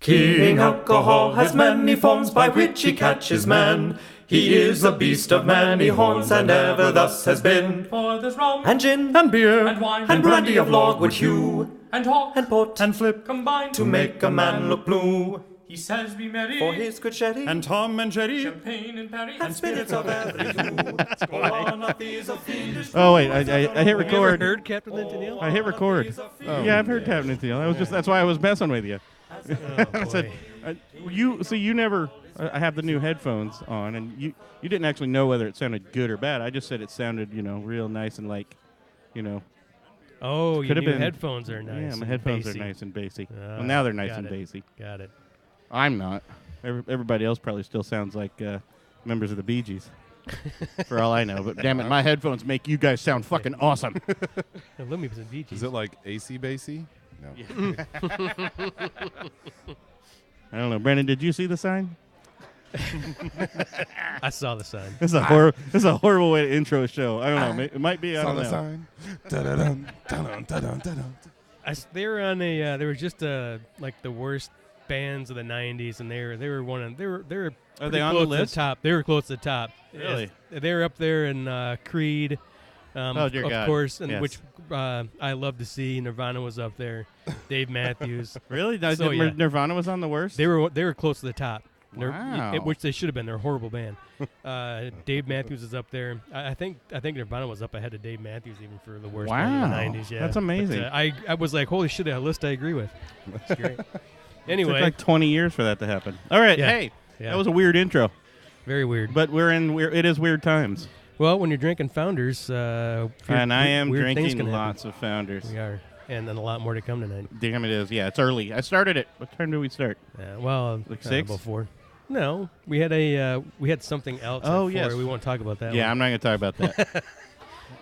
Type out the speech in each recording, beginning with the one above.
King Alcohol has many forms by which he catches man. He is a beast of many horns, and ever thus has been. For there's rum, and gin, and beer, and wine, and brandy of logwood hue, and hawk, and port, and flip, combined to make a man look blue. He says be merry, For his good sherry, and Tom and Jerry, champagne and perry, and spirits of every hue. One of these of fiendish. Oh wait, I hit record. Heard Captain Tennille? I hit record. Yeah, I've heard Captain Tennille. That's why I was messing with you. I said, you never. I have the new headphones on, and you didn't actually know whether it sounded good or bad. I just said it sounded, real nice and Oh, your new headphones are nice. Yeah, my headphones bassy. are nice and bassy. Well, now they're nice and bassy. Got it. I'm not. Everybody else probably still sounds like members of the Bee Gees. For all I know. But damn it, my headphones make you guys sound fucking awesome. Let me some Bee Gees. Is it like AC bassy? No. Yeah. I don't know. Brandon, did you see the sign? I saw the sign. It's a horrible way to intro a show. I don't know. It might be. I don't know. Sign. They were on a. They were just like the worst bands of the '90s, and they were one of. They were. Are they on the list? Top. They were close to the top. Really? They were up there in Creed. Oh dear God. Of course, and yes. which I love to see. Nirvana was up there. Dave Matthews. Really? So, yeah. Nirvana was on the worst? They were close to the top. Wow. Which they should have been. They're a horrible band. Dave Matthews is up there. I think Nirvana was up ahead of Dave Matthews even for the worst band in the 90s. Yeah, that's amazing. But, I was like, holy shit, a list I agree with. That's great. Anyway, it took like 20 years for that to happen. All right, hey, that was a weird intro. Very weird. But it is weird times. Well, when you're drinking Founders, and I am drinking lots of Founders. We are. And then a lot more to come tonight. Damn, it is. Yeah, it's early. I started it. What time did we start? Like 6? Before. No, we had something else. Oh, yes. We won't talk about that. Yeah, one. I'm not going to talk about that.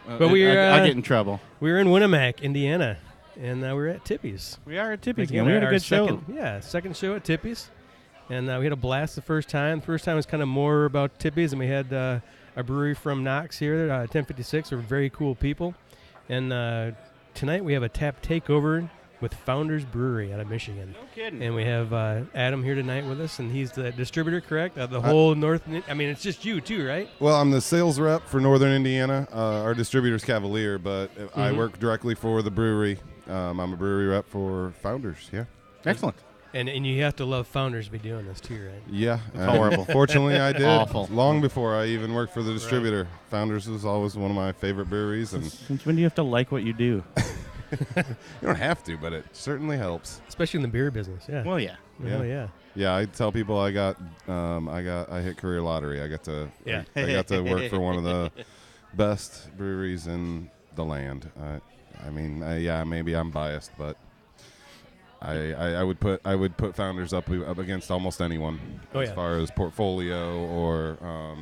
But I'll get in trouble. We were in Winnemac, Indiana, and we're at Tippy's. We are at Tippy's again. We had a good show. Second show at Tippy's, and we had a blast the first time. The first time was kind of more about Tippy's, and we had a brewery from Knox here, 1056. They're very cool people, and tonight we have a tap takeover with Founders Brewery out of Michigan. No kidding. And we have Adam here tonight with us, and he's the distributor, correct? The whole North. I mean, it's just you too, right? Well, I'm the sales rep for Northern Indiana. Our distributor's Cavalier, but I work directly for the brewery. I'm a brewery rep for Founders. Yeah. Excellent. And you have to love Founders to be doing this too, right? Yeah. Horrible. Fortunately, I did. Awful. Long before I even worked for the distributor. Right. Founders was always one of my favorite breweries. And since when do you have to like what you do? You don't have to, but it certainly helps. Especially in the beer business, yeah. Well, yeah. Oh, yeah. Yeah, I tell people I hit career lottery. I got to work for one of the best breweries in the land. Maybe I'm biased, but I would put Founders up against almost anyone as far as portfolio or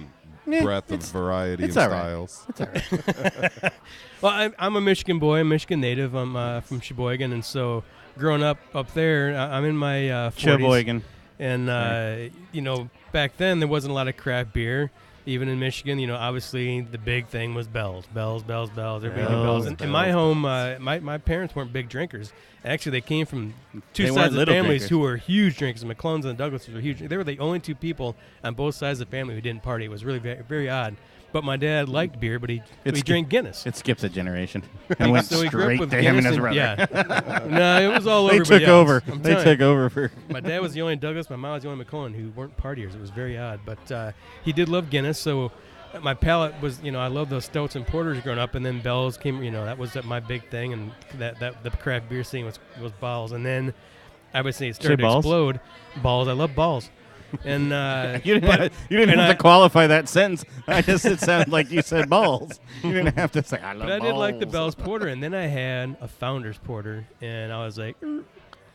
breadth of variety and styles. It's all right. Well, I'm a Michigan boy, a Michigan native. I'm from Sheboygan, and so growing up there, I'm in my 40s. Sheboygan. And, back then there wasn't a lot of craft beer. Even in Michigan, obviously the big thing was Bell's. Everybody knew Bell's. In my home, my parents weren't big drinkers. Actually, they came from two sides of families who were huge drinkers. The McClellan's and the Douglases were huge. They were the only two people on both sides of the family who didn't party. It was really very, very odd. But my dad liked beer, but he drank Guinness. It skips a generation. And went so he grew straight up with to him and his Guinness brother. Yeah. No, it was all they everybody took else. over. They took over for. My dad was the only Douglas. My mom was the only McClellan who weren't partiers. It was very odd. But he did love Guinness, so my palate was, I loved those stouts and porters growing up, and then Bell's came, that was my big thing, and that the craft beer scene was Balls. And then I would say it started to explode. Balls. I love Balls. And you didn't have to qualify that sentence. It sounded like you said balls. You didn't have to say I love balls. But I did like the Bell's Porter, and then I had a Founders Porter, and I was like, all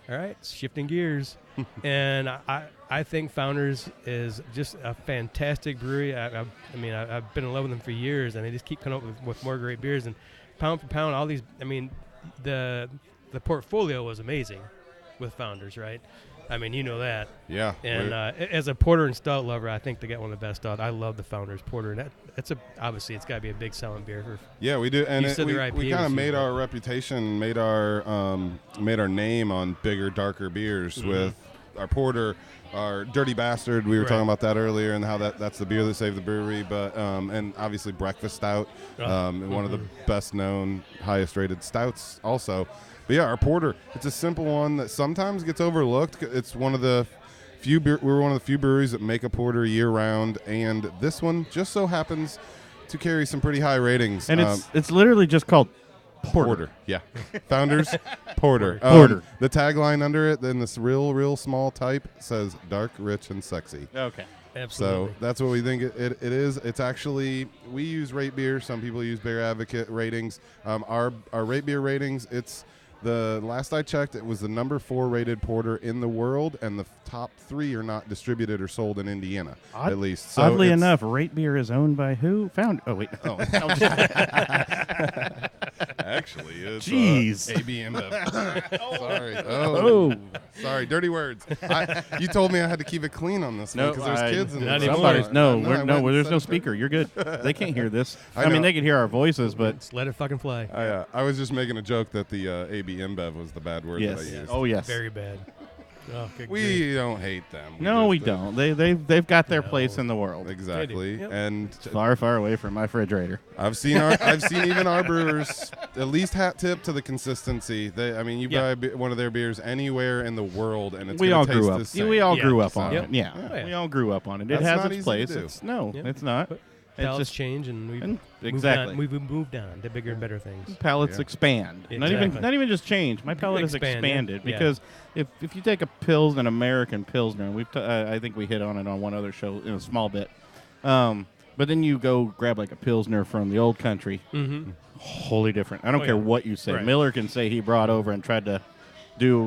right, shifting gears. And I think Founders is just a fantastic brewery. I've been in love with them for years, and they just keep coming up with more great beers. And pound for pound, all these. The portfolio was amazing with Founders, right? I mean, you know that. Yeah. And as a porter and stout lover, I think they got one of the best stout. I love the Founders Porter, and obviously it's got to be a big selling beer. We do, and we kind of made our reputation, made our name on bigger, darker beers with our porter, our Dirty Bastard. We were talking about that earlier, and how that's the beer that saved the brewery. But and obviously Breakfast Stout, one of the best known, highest rated stouts also. But yeah, our porter, it's a simple one that sometimes gets overlooked. It's one of the we're one of the few breweries that make a porter year round, and this one just so happens to carry some pretty high ratings. And it's literally just called Porter. Yeah. Founders Porter. Porter. The tagline under it, in this real small type, says dark, rich, and sexy. Okay. Absolutely. So that's what we think it is. It's actually, we use Rate Beer. Some people use Beer Advocate ratings. Our Rate Beer ratings, it's the last I checked, it was the number 4 rated porter in the world, and the top 3 are not distributed or sold in Indiana, at least. So oddly enough, Rate Beer is owned by who? Oh, wait. No. Actually, it's Jeez. AB InBev. Sorry. Oh. Sorry. Dirty words. You told me I had to keep it clean on this one because there's kids in not this. anymore. There's no speaker. You're good. They can't hear this. I mean, they can hear our voices, but Just let it fucking fly. I was just making a joke that the AB InBev was the bad word that I used. Oh, yes. Very bad. Oh, good grief. We don't hate them. We don't. They've got their place in the world. Exactly. Yep. And Far away from my refrigerator. I've seen even our brewers at least hat tip to the consistency. You buy one of their beers anywhere in the world, and it's We all taste grew up. the same. We all grew up on Yep. it. Yeah. Oh, yeah. We all grew up on it. That's it has not its easy place. to do. It's not. It's Palates just change, and we've exactly. We've moved on to bigger and better things. palates expand. Exactly. Not even just change. My palate has Expand, expanded yeah. because if you take an American Pilsner, and I think we hit on it on one other show in a small bit, but then you go grab like a Pilsner from the old country, wholly different. I don't care what you say. Right. Miller can say he brought over and tried to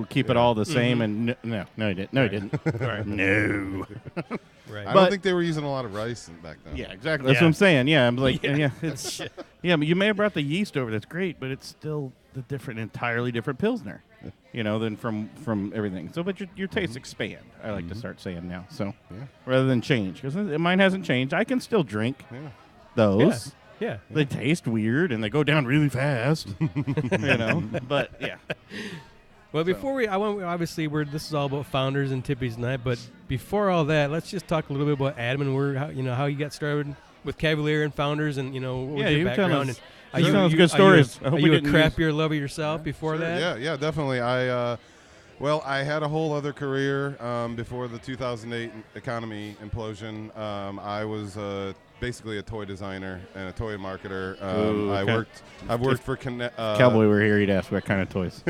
keep it all the same, and no, he didn't. No, he didn't. Right. No. Right. I don't think they were using a lot of rice back then. Yeah, exactly. That's what I'm saying. Yeah, I'm like, it's Shit. but you may have brought the yeast over. That's great, but it's still entirely different Pilsner, than from everything. So, but your tastes expand. I like to start saying now. So, rather than change, because mine hasn't changed. I can still drink those. Yeah. They taste weird and they go down really fast. But yeah. Well, before obviously this is all about Founders and Tippy's night, but before all that, let's just talk a little bit about Adam and how you got started with Cavalier and Founders, and what was your background. You tell us good stories. Are you a craft beer lover yourself before that? Yeah, definitely. I had a whole other career before the 2008 economy implosion. I was basically a toy designer and a toy marketer. I've worked for Cowboy were here, he'd ask what kind of toys.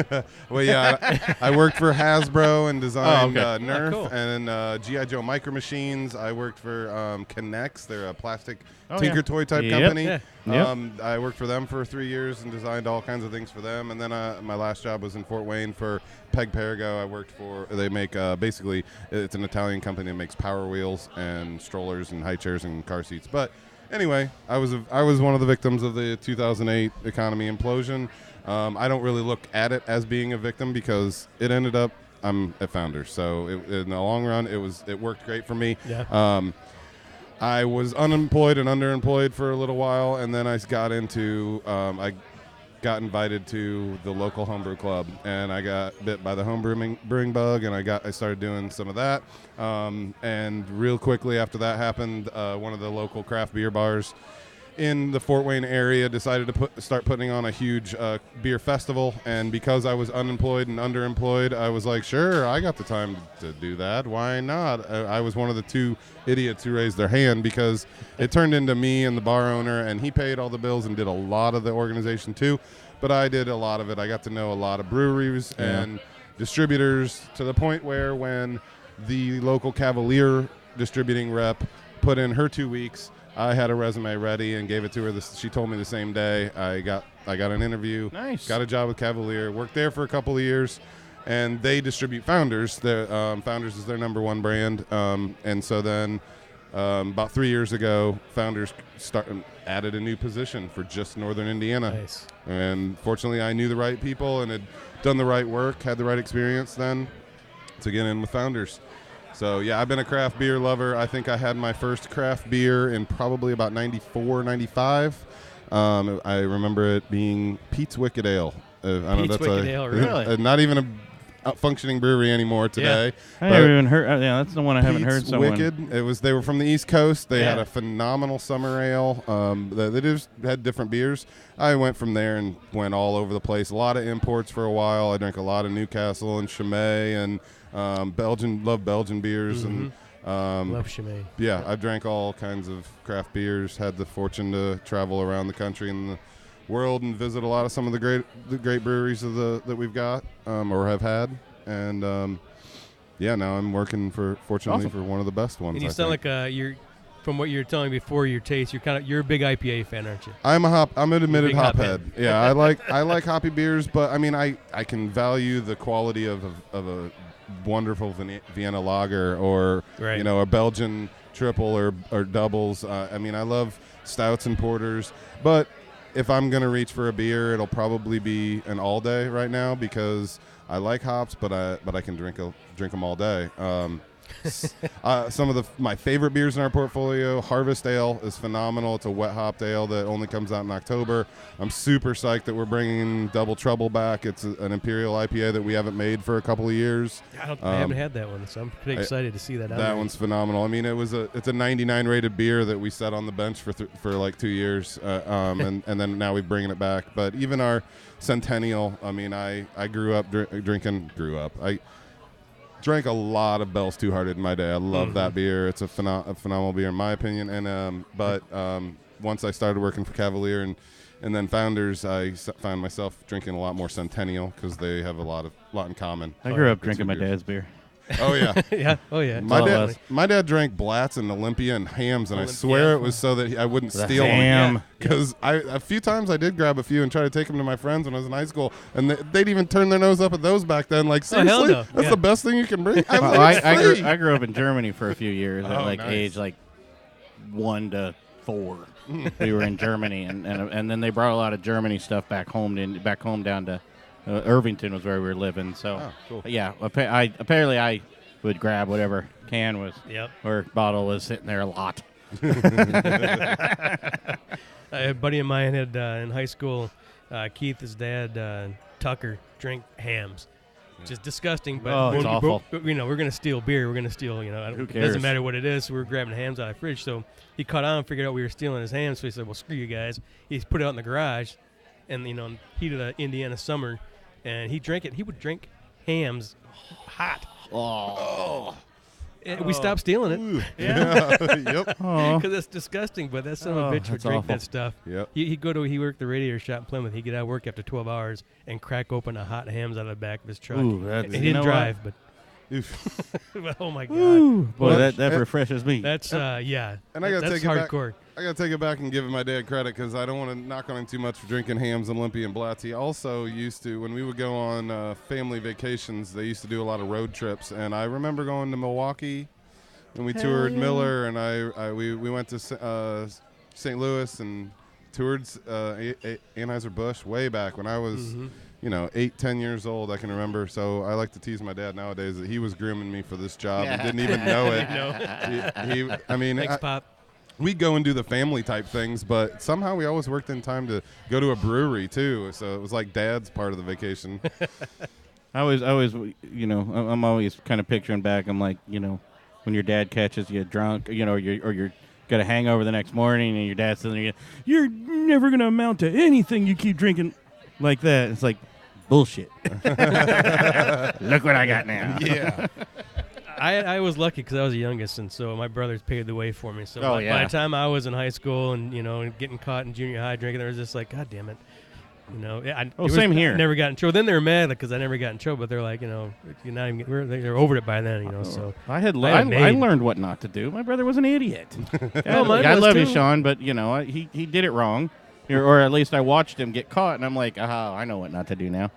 Well, yeah, I worked for Hasbro and designed Nerf cool. and G.I. Joe Micro Machines. I worked for K'Nex. They're a plastic Tinker Toy type company. Yeah. I worked for them for 3 years and designed all kinds of things for them. And then my last job was in Fort Wayne for Peg Perigo. I worked for, they make basically, it's an Italian company that makes Power Wheels and strollers and high chairs and car seats. But anyway, I was one of the victims of the 2008 economy implosion. I don't really look at it as being a victim because it ended up I'm at Founders. So in the long run, it worked great for me. Yeah. I was unemployed and underemployed for a little while, and then I got into I got invited to the local homebrew club, and I got bit by the brewing bug, and I started doing some of that. And real quickly after that happened, one of the local craft beer bars in the Fort Wayne area decided to start putting on a huge beer festival, and because I was unemployed and underemployed, I was like, sure, I got the time to do that. Why not? I was one of the 2 idiots who raised their hand because it turned into me and the bar owner, and he paid all the bills and did a lot of the organization too, but I did a lot of it. I got to know a lot of breweries and distributors to the point where when the local Cavalier distributing rep put in her 2 weeks, I had a resume ready and gave it to her. She told me the same day. I got an interview. Nice. Got a job with Cavalier. Worked there for a couple of years, and they distribute Founders. Founders is their #1 brand. And so then, about 3 years ago, Founders added a new position for just Northern Indiana. Nice. And fortunately, I knew the right people and had done the right work, had the right experience then to get in with Founders. So, yeah, I've been a craft beer lover. I think I had my first craft beer in probably about 94, 95. I remember it being Pete's Wicked Ale. Pete's Wicked Ale, really? Not even functioning brewery anymore today. I never even heard. Yeah, that's the one I haven't heard. Pete's Wicked. They were from the East Coast. They had Yeah. a phenomenal summer ale. They just had different beers. I went from there and went all over the place. A lot of imports for a while. I drank a lot of Newcastle and Chimay and Belgian. Love Belgian beers and. Love Chimay. Yeah, I drank all kinds of craft beers. Had the fortune to travel around the country and the world and visit a lot of some of the great breweries that we've got or have had. And now I'm working fortunately for one of the best ones. And you sound like you're. From what you're telling me before your taste, you're a big IPA fan, aren't you? I'm an admitted hop hophead. Yeah, I like hoppy beers, but I mean I can value the quality of a wonderful Vienna lager or a Belgian triple or doubles. I mean I love stouts and porters, but if I'm gonna reach for a beer, it'll probably be an all day right now because I like hops, but I can drink them all day. Some of my favorite beers in our portfolio, Harvest Ale is phenomenal. It's a wet hopped ale that only comes out in October. I'm super psyched that we're bringing Double Trouble back. It's an Imperial IPA that we haven't made for a couple of years. I haven't had that one, so I'm pretty excited to see that. That one's phenomenal. I mean, it's a 99 rated beer that we set on the bench for like 2 years, and then now we're bringing it back. But even our Centennial, I mean, I grew up drinking. I drank a lot of Bell's Two Hearted in my day. I love that beer. It's a phenomenal beer in my opinion. And but once I started working for Cavalier and then Founders, I found myself drinking a lot more Centennial because they have a lot in common. I grew up drinking my dad's beer. Oh yeah, yeah. Oh yeah. My dad drank Blatz and Olympia and Hams, and I swear it was so that I wouldn't steal ham. Because a few times I did grab a few and try to take them to my friends when I was in high school, and they'd even turn their nose up at those back then. Like seriously, no. that's the best thing you can bring. I grew up in Germany for a few years at nice. age 1 to 4. We were in Germany, and then they brought a lot of Germany stuff back home down to. Irvington was where we were living, so cool. Yeah. Apparently, I would grab whatever can was or bottle was sitting there a lot. A buddy of mine had in high school, Keith, his dad, Tucker, drank Hams. Just disgusting, but it's awful. We're going to steal beer. We're going to steal, Who it cares? doesn't matter what it is. So we're grabbing Hams out of the fridge. So he caught on and figured out we were stealing his Hams. So he said, well, screw you guys. He put it out in the garage and, heat of the Indiana summer. And he drank it. He would drink Hams hot. Oh. We stopped stealing it. Yeah. Yep. Because it's disgusting, but that son of a bitch would drink awful. that stuff. Yep. He worked the radiator shop in Plymouth. He'd get out of work after 12 hours and crack open a hot Hams out of the back of his truck. Ooh, he didn't drive, but oh my God. Ooh, boy, that refreshes me. That's yeah. And I gotta that's take it back. hardcore. I got to take it back and give my dad credit because I don't want to knock on him too much for drinking Hams, Olympia, and Blatz. He also used to, when we would go on family vacations, they used to do a lot of road trips. And I remember going to Milwaukee and we toured Miller, and we went to St. Louis and toured Anheuser-Busch way back when I was 8-10 years old. I can remember. So I like to tease my dad nowadays that he was grooming me for this job and didn't even know it. Thanks, Pop. We go and do the family type things, but somehow we always worked in time to go to a brewery too. So it was like Dad's part of the vacation. I always, I'm always kind of picturing back. I'm like, when your dad catches you drunk, or you're got a hangover the next morning, and your dad's sitting there, you're never gonna amount to anything. You keep drinking like that. It's like bullshit. Look what I got now. Yeah. I was lucky because I was the youngest, and so my brothers paved the way for me. So by the time I was in high school and getting caught in junior high drinking, I was just like, God damn it, same here. I never got in trouble. Then they were mad because I never got in trouble, but they're like, you're not even. They're over it by then, So I learned what not to do. My brother was an idiot. I love you, Sean, but he did it wrong. Or at least I watched him get caught, and I'm like, I know what not to do now.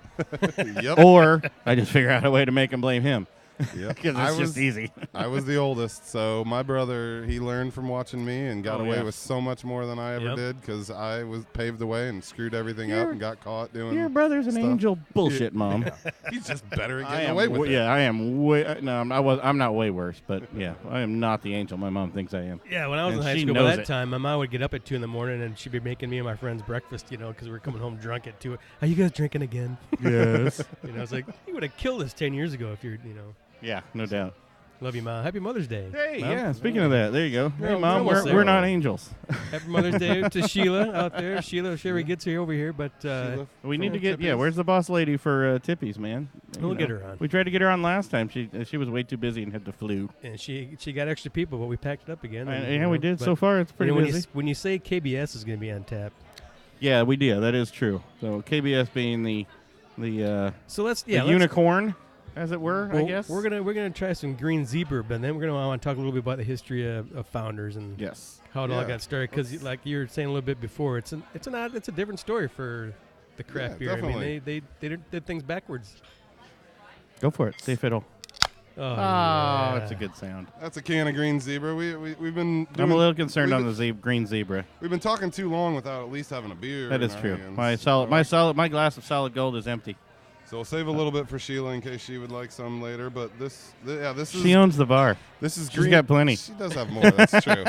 Yep. Or I just figure out a way to make him blame him. Yep. Because it's just easy. I was the oldest, so my brother, he learned from watching me and got away yeah. with so much more than I ever did because I was paved the way and screwed everything up and got caught doing Your brother's an stuff. angel. Bullshit, Mom. He's just better at I getting am away with it. Yeah, I am way. No, I'm not way worse, but yeah, I am not the angel my mom thinks I am. Yeah, when I was And in high she school, by knows that it. time, my mom would get up at 2 in the morning and she'd be making me and my friends breakfast, because we were coming home drunk at 2. Are you guys drinking again? Yes. I was like, you would have killed us 10 years ago if you're, Yeah, no doubt. Love you, Mom. Happy Mother's Day. Hey, Mom. yeah. Speaking of that, there you go. Hey, we're Mom, almost we're there. not angels. Happy Mother's Day to Sheila out there. Sheila, Sherry gets here over here, but We need to get. Tippy's. Yeah, where's the boss lady for Tippy's, man? We'll You get know. her on. We tried to get her on last time. She was way too busy and had the flu. and she got extra people, but we packed it up again. and, Yeah, we did. but, So far, it's pretty when busy. when you say KBS is going to be on tap, Yeah, we did. That is true. So KBS being the so let's the unicorn, as it were, I guess. we're gonna try some green zebra, but then we're gonna want to talk a little bit about the history of Founders and Yes. how it all Yeah. got started. Because like you were saying a little bit before, it's a different story for the craft beer. definitely. I mean, they did things backwards. Go for it. Say fiddle. Oh, Oh, yeah. that's a good sound. That's a can of green zebra. We've been. I'm a little concerned we've on the green zebra. We've been talking too long without at least having a beer. That in is our true. hands. My glass of solid gold is empty. So we'll save a little bit for Sheila in case she would like some later. But this is. She owns the bar. This is She's green. got plenty. She does have more. That's true.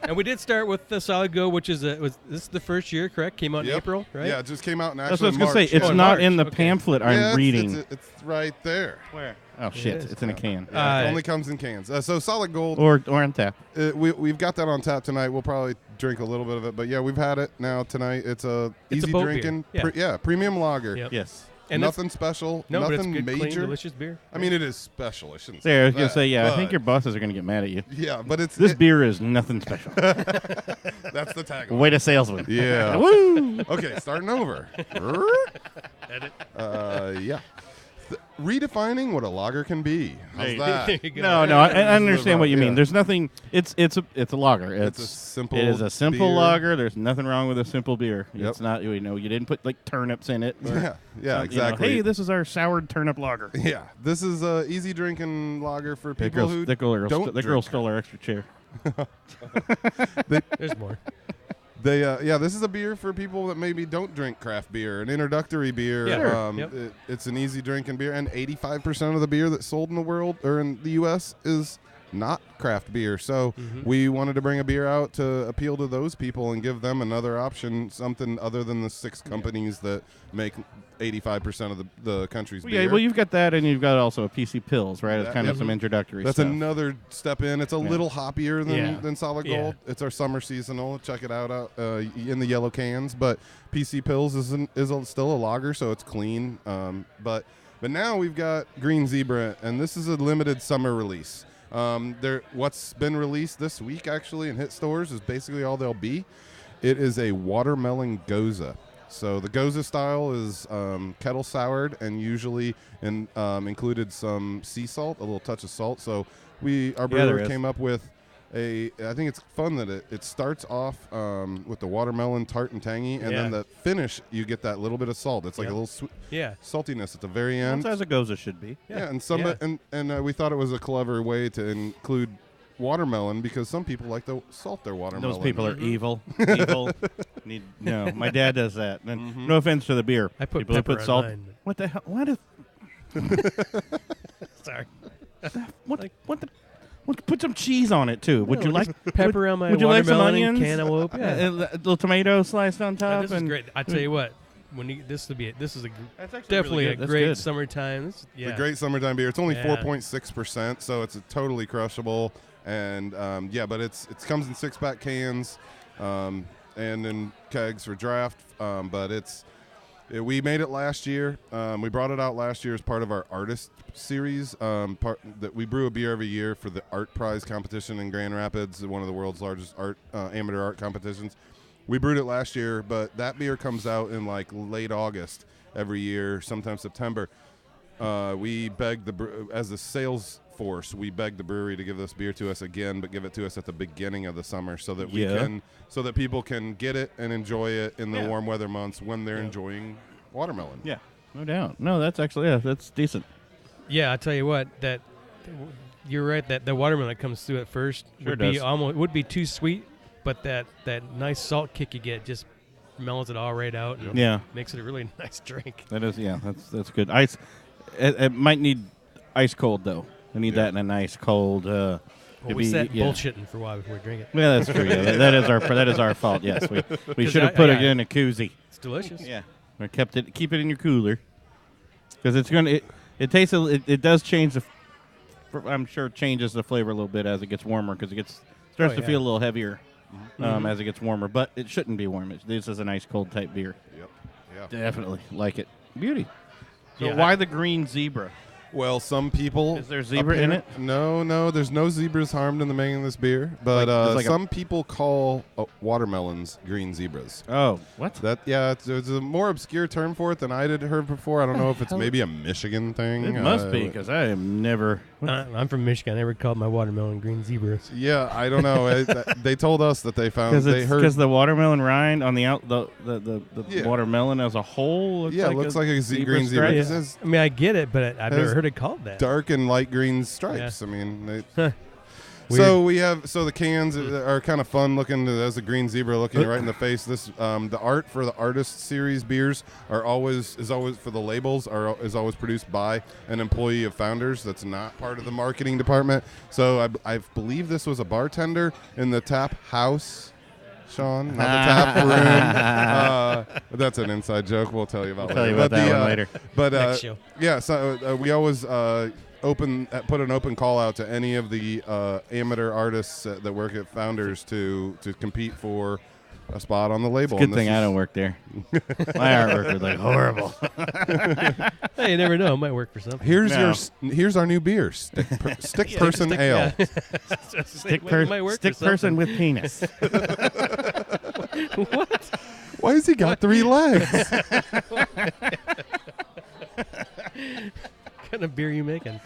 And we did start with the Solid Go, which is this is the first year, correct? Came out in Yep. April, right? Yeah, it just came out in That's what I was actually gonna March. say. It's Oh, in not March. in the Okay. pamphlet Yeah, I'm reading. It's right there. Where? Oh It shit! is. It's in a can. Yeah, it Uh, only comes in cans. So Solid Gold, Or on tap. we've got that on tap tonight. We'll probably drink a little bit of it, but yeah, we've had it now tonight. It's a It's a easy boat drinking, beer. premium lager. Yep. Yes. And it's- Nothing special, No, but it's nothing good, major. clean, delicious beer. I mean, it is special. I shouldn't. There, I was say gonna that, say, yeah. I think but- your bosses are gonna get mad at you. Yeah, but it's This beer is nothing special. That's the tagline. Way to salesman. Yeah. Woo! Okay, starting over. Yeah. Redefining what a lager can be. How's Hey. that? There you go. No, I understand what you Yeah. mean. There's nothing. It's a lager. It's a simple It is a simple beer. lager. There's nothing wrong with a simple beer. Yep. It's not. You didn't put like turnips in it. or Yeah, yeah, some- exactly. Hey, this is our soured turnip lager. Yeah, this is a easy drinking lager for people who That girl don't drink. stole our extra chair. There's more. This is a beer for people that maybe don't drink craft beer, an introductory beer. Yeah, sure. Yep. It's an easy drinking beer, and 85% of the beer that's sold in the world or in the U.S. is not craft beer. So we wanted to bring a beer out to appeal to those people and give them another option, something other than the 6 companies that make 85% of the country's Well, beer. yeah, well, you've got that, and you've got also a PC Pills, right? It's That- kind of yep. some introductory That's stuff. another step in. It's a little hoppier Yeah. than Solid Yeah. Gold. It's our summer seasonal. Check it out in the yellow cans. But PC Pills is still a lager, so it's clean. But now we've got Green Zebra, and this is a limited summer release. What's been released this week actually and hit stores is basically all they'll be. It is a watermelon goza. So the goza style is kettle soured and usually included some sea salt, a little touch of salt. So our brewer there is. came up with I think it's fun that it starts off with the watermelon tart and tangy, and then Yeah. the finish you get that little bit of salt. It's like Yeah. a little Yeah. saltiness at the very That's end. as a goza should be. Yeah, and we thought it was a clever way to include watermelon because some people like to salt their watermelon. Those people are evil. Evil. No, my dad does that. And no offense to the beer. I put people who pepper put on salt. mine. What the hell? What is? Sorry. Put some cheese on it too. Would you like Pepper on my Would you like some watermelon onions? cantaloupe? Yeah. A little tomato sliced on top. This is and great. I tell you what, this is That's actually definitely really a good. That's great good. summertime. It's a great summertime beer. It's only 4.6%, so it's totally crushable. And but it comes in 6-pack cans and in kegs for draft. But we made it last year. We brought it out last year as part of our artist series. That we brew a beer every year for the art prize competition in Grand Rapids, one of the world's largest amateur art competitions. We brewed it last year, but that beer comes out in like late August every year, sometimes September. We begged as a sales force, we begged the brewery to give this beer to us again, but give it to us at the beginning of the summer so that so that people can get it and enjoy it in the warm weather months when they're enjoying watermelon. Yeah, no doubt. No, that's actually that's decent. Yeah, I tell you what, that you're right that the watermelon that comes through at first would be too sweet, but that nice salt kick you get just mellows it all right out. And makes it a really nice drink. That is, that's good. Ice. It might need ice cold though. I need that in a nice cold. We sat bullshitting for a while before we drink it. Yeah, that's true. Yeah, that is our fault. Yes, we should have put it in a koozie. It's delicious. Yeah, or keep it in your cooler because it tastes it does change I'm sure it changes the flavor a little bit as it gets warmer because it starts to feel a little heavier as it gets warmer. But it shouldn't be warm. This is a nice cold type beer. Yep. Yeah. Definitely like it. Beauty. So why the green zebra? Well, some people... Is there zebra in it? No, there's no zebras harmed in the making of this beer. But some people call watermelons green zebras. Oh, what? It's a more obscure term for it than I had heard before. I don't know if it's maybe a Michigan thing. It must be, because I have never... I'm from Michigan. I never called my watermelon green zebras. Yeah, I don't know. They told us that they found... Because the watermelon rind on the watermelon as a whole looks like a green zebra. Yeah. I mean, I get it, but I've never heard it called that. Dark and light green stripes. Yeah. I mean, So the cans are kind of fun looking. There's a green zebra looking right in the face. This the art for the artist series beers is always for the labels is always produced by an employee of Founders that's not part of the marketing department. So I believe this was a bartender in the tap house. Sean, not the tap room. That's an inside joke. We'll tell you about later. Tell you about that one later. But next show. So we always put an open call out to any of the amateur artists that work at Founders to compete for a spot on the label. It's a good thing I don't work there. My artwork is like horrible. Hey, you never know. It might work for something. Here's our new beer, Stick Person Ale. Stick person with penis. What? Why has he got 3 legs? What kind of beer are you making?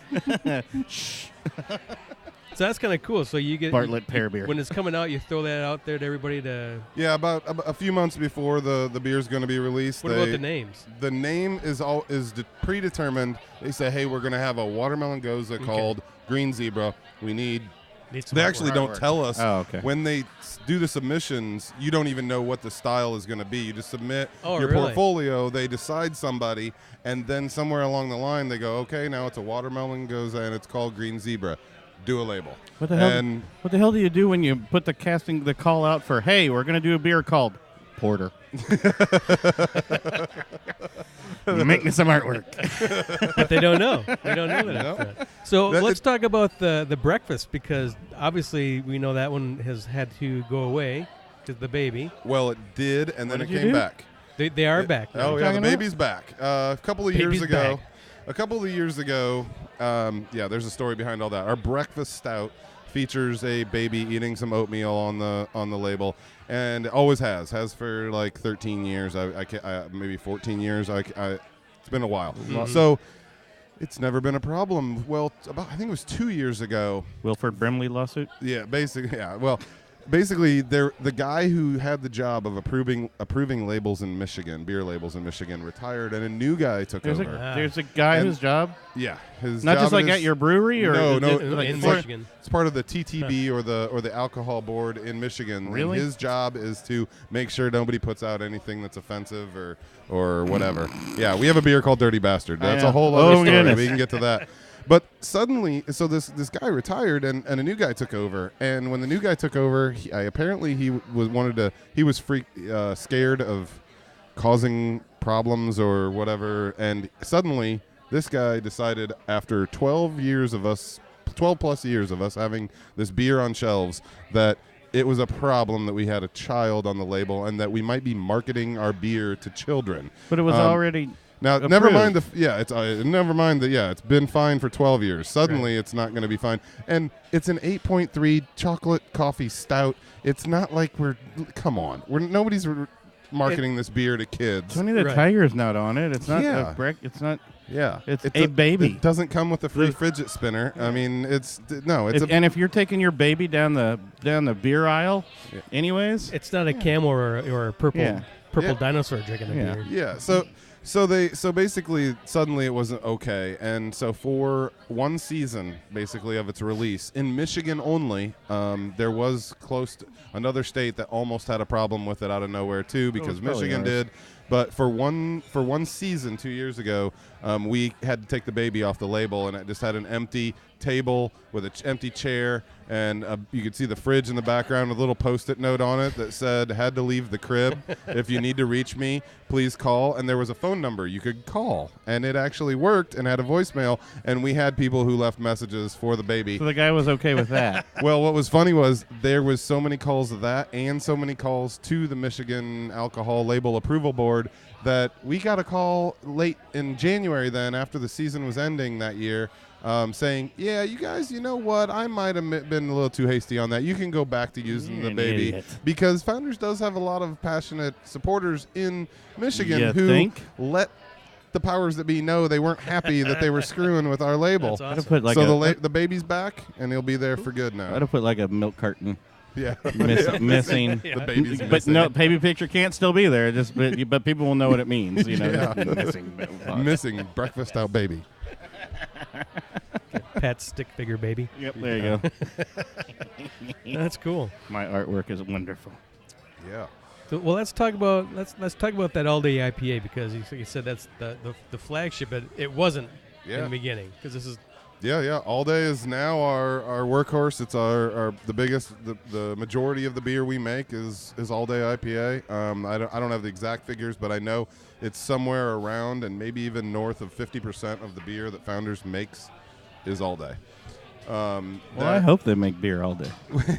So that's kind of cool. So you get Bartlett pear beer. When it's coming out, you throw that out there to everybody to. Yeah, about a few months before the beer is going to be released. What about the names? The name is predetermined. They say, hey, we're going to have a watermelon goza called Green Zebra. We need. They actually don't tell us. Oh, okay. When they do the submissions, you don't even know what the style is going to be. You just submit your portfolio. They decide somebody, and then somewhere along the line, they go, okay, now it's a watermelon goza, and it's called Green Zebra. Do a label. What the hell do you do when you put the call out for, hey, we're going to do a beer called Porter? Make me some artwork. But they don't know. They don't know that. So let's talk about the breakfast, because obviously we know that one has had to go away because the baby. Well, it did, and then it came back. They are back now. Oh, yeah, the baby's back. A couple of years ago, there's a story behind all that. Our breakfast stout features a baby eating some oatmeal on the label, and always has for like 13 years. Maybe 14 years. It's been a while. Mm-hmm. So it's never been a problem. Well, I think it was 2 years ago. Wilford Brimley lawsuit? Yeah, basically, yeah. Well, basically, the guy who had the job of approving labels in Michigan, beer labels in Michigan, retired, and a new guy took over. There's a guy whose job? Yeah, his not job just like at your brewery, or no, in Michigan. It's part of the TTB or the alcohol board in Michigan. Really? And his job is to make sure nobody puts out anything that's offensive or whatever. Yeah, we have a beer called Dirty Bastard. That's a whole other story. Goodness. We can get to that. But suddenly, so this guy retired, and a new guy took over. And when the new guy took over, he was scared of causing problems or whatever. And suddenly, this guy decided, after 12 plus years of us having this beer on shelves, that it was a problem that we had a child on the label and that we might be marketing our beer to children. But it was already. Now, approved. never mind it's been fine for 12 years. Suddenly, It's not going to be fine. And it's an 8.3 chocolate coffee stout. It's not like nobody's marketing this beer to kids. Tony the Tiger's not on it. It's not it's not. Yeah. It's a baby. It doesn't come with a free fidget spinner. I mean, and if you're taking your baby down the beer aisle, anyways, it's not a camel or a purple dinosaur drinking the beer. Yeah. So basically, suddenly it wasn't okay, and so for one season, basically of its release in Michigan only, there was close to another state that almost had a problem with it out of nowhere too, because Michigan did. But for one season 2 years ago, we had to take the baby off the label, and it just had an empty table with an empty chair, and you could see the fridge in the background with a little Post-it note on it that said, "Had to leave the crib. If you need to reach me, please call." And there was a phone number you could call, and it actually worked and had a voicemail, and we had people who left messages for the baby. So the guy was okay with that. Well, what was funny was there was so many calls of that and so many calls to the Michigan Alcohol Label Approval Board that we got a call late in January then after the season was ending that year, saying, "Yeah, you guys, you know what? I might have been a little too hasty on that. You can go back to using the baby." Idiot. Because Founders does have a lot of passionate supporters in Michigan who let the powers that be know they weren't happy that they were screwing with our label. That's awesome. I'd put like So the baby's back, and he'll be there for good now. I'd have put like a milk carton Yeah. missing. The baby's But missing. no, baby picture can't still be there. Just but people will know what it means. You know, Yeah. missing. Missing breakfast out baby. Pet stick figure baby. Yep, there you go. That's cool. My artwork is wonderful. Yeah. So, well, let's talk about that all day IPA, because you said that's the flagship, but it wasn't in the beginning, because this is. Yeah. All Day is now our workhorse. It's our the biggest. The majority of the beer we make is All Day IPA. I don't have the exact figures, but I know it's somewhere around and maybe even north of 50% of the beer that Founders makes is All Day. Well, I hope they make beer all day.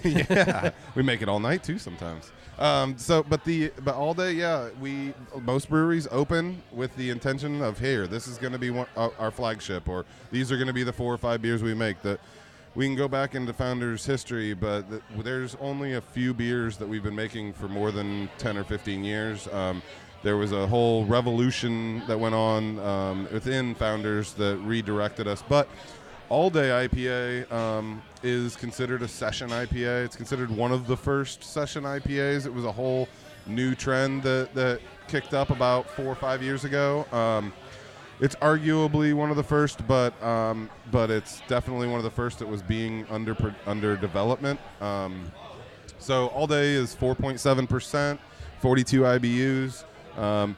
Yeah, we make it all night too sometimes. But All Day, yeah, most breweries open with the intention of, here, this is going to be our flagship, or these are going to be the 4 or 5 beers we make. That we can go back into Founders history, but there's only a few beers that we've been making for more than 10 or 15 years. There was a whole revolution that went on within Founders that redirected us, but All Day IPA is considered a session IPA. It's considered one of the first session IPAs. It was a whole new trend that kicked up about 4 or 5 years ago. It's arguably one of the first, but it's definitely one of the first that was being under development. So All Day is 4.7%, 42 IBUs.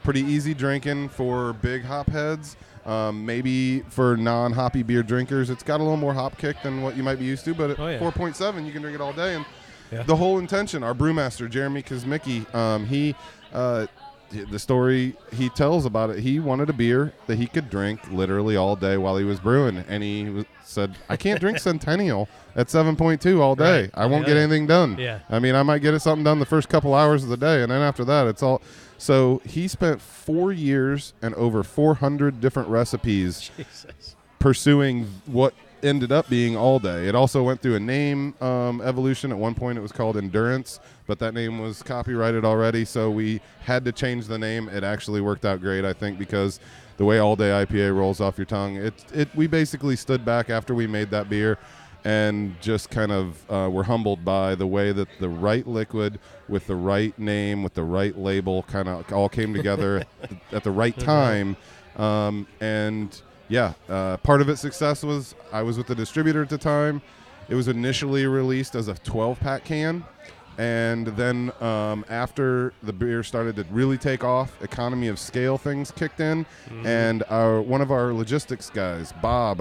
Pretty easy drinking for big hop heads. Maybe for non-hoppy beer drinkers, it's got a little more hop kick than what you might be used to, but at 4.7, you can drink it all day. And the whole intention, our brewmaster, Jeremy Kosmicki, the story he tells about it, he wanted a beer that he could drink literally all day while he was brewing. And he said, I can't drink Centennial at 7.2 all day. Right. I won't get anything done. Yeah. I mean, I might get something done the first couple hours of the day, and then after that, it's all. So he spent 4 years and over 400 different recipes pursuing what ended up being All Day. It also went through a name evolution. At one point, it was called Endurance, but that name was copyrighted already, so we had to change the name. It actually worked out great, I think, because the way All Day IPA rolls off your tongue, we basically stood back after we made that beer and just kind of were humbled by the way that the right liquid with the right name, with the right label kind of all came together at the right time. Part of its success was I was with the distributor at the time. It was initially released as a 12-pack can. And then after the beer started to really take off, economy of scale things kicked in. Mm-hmm. And one of our logistics guys, Bob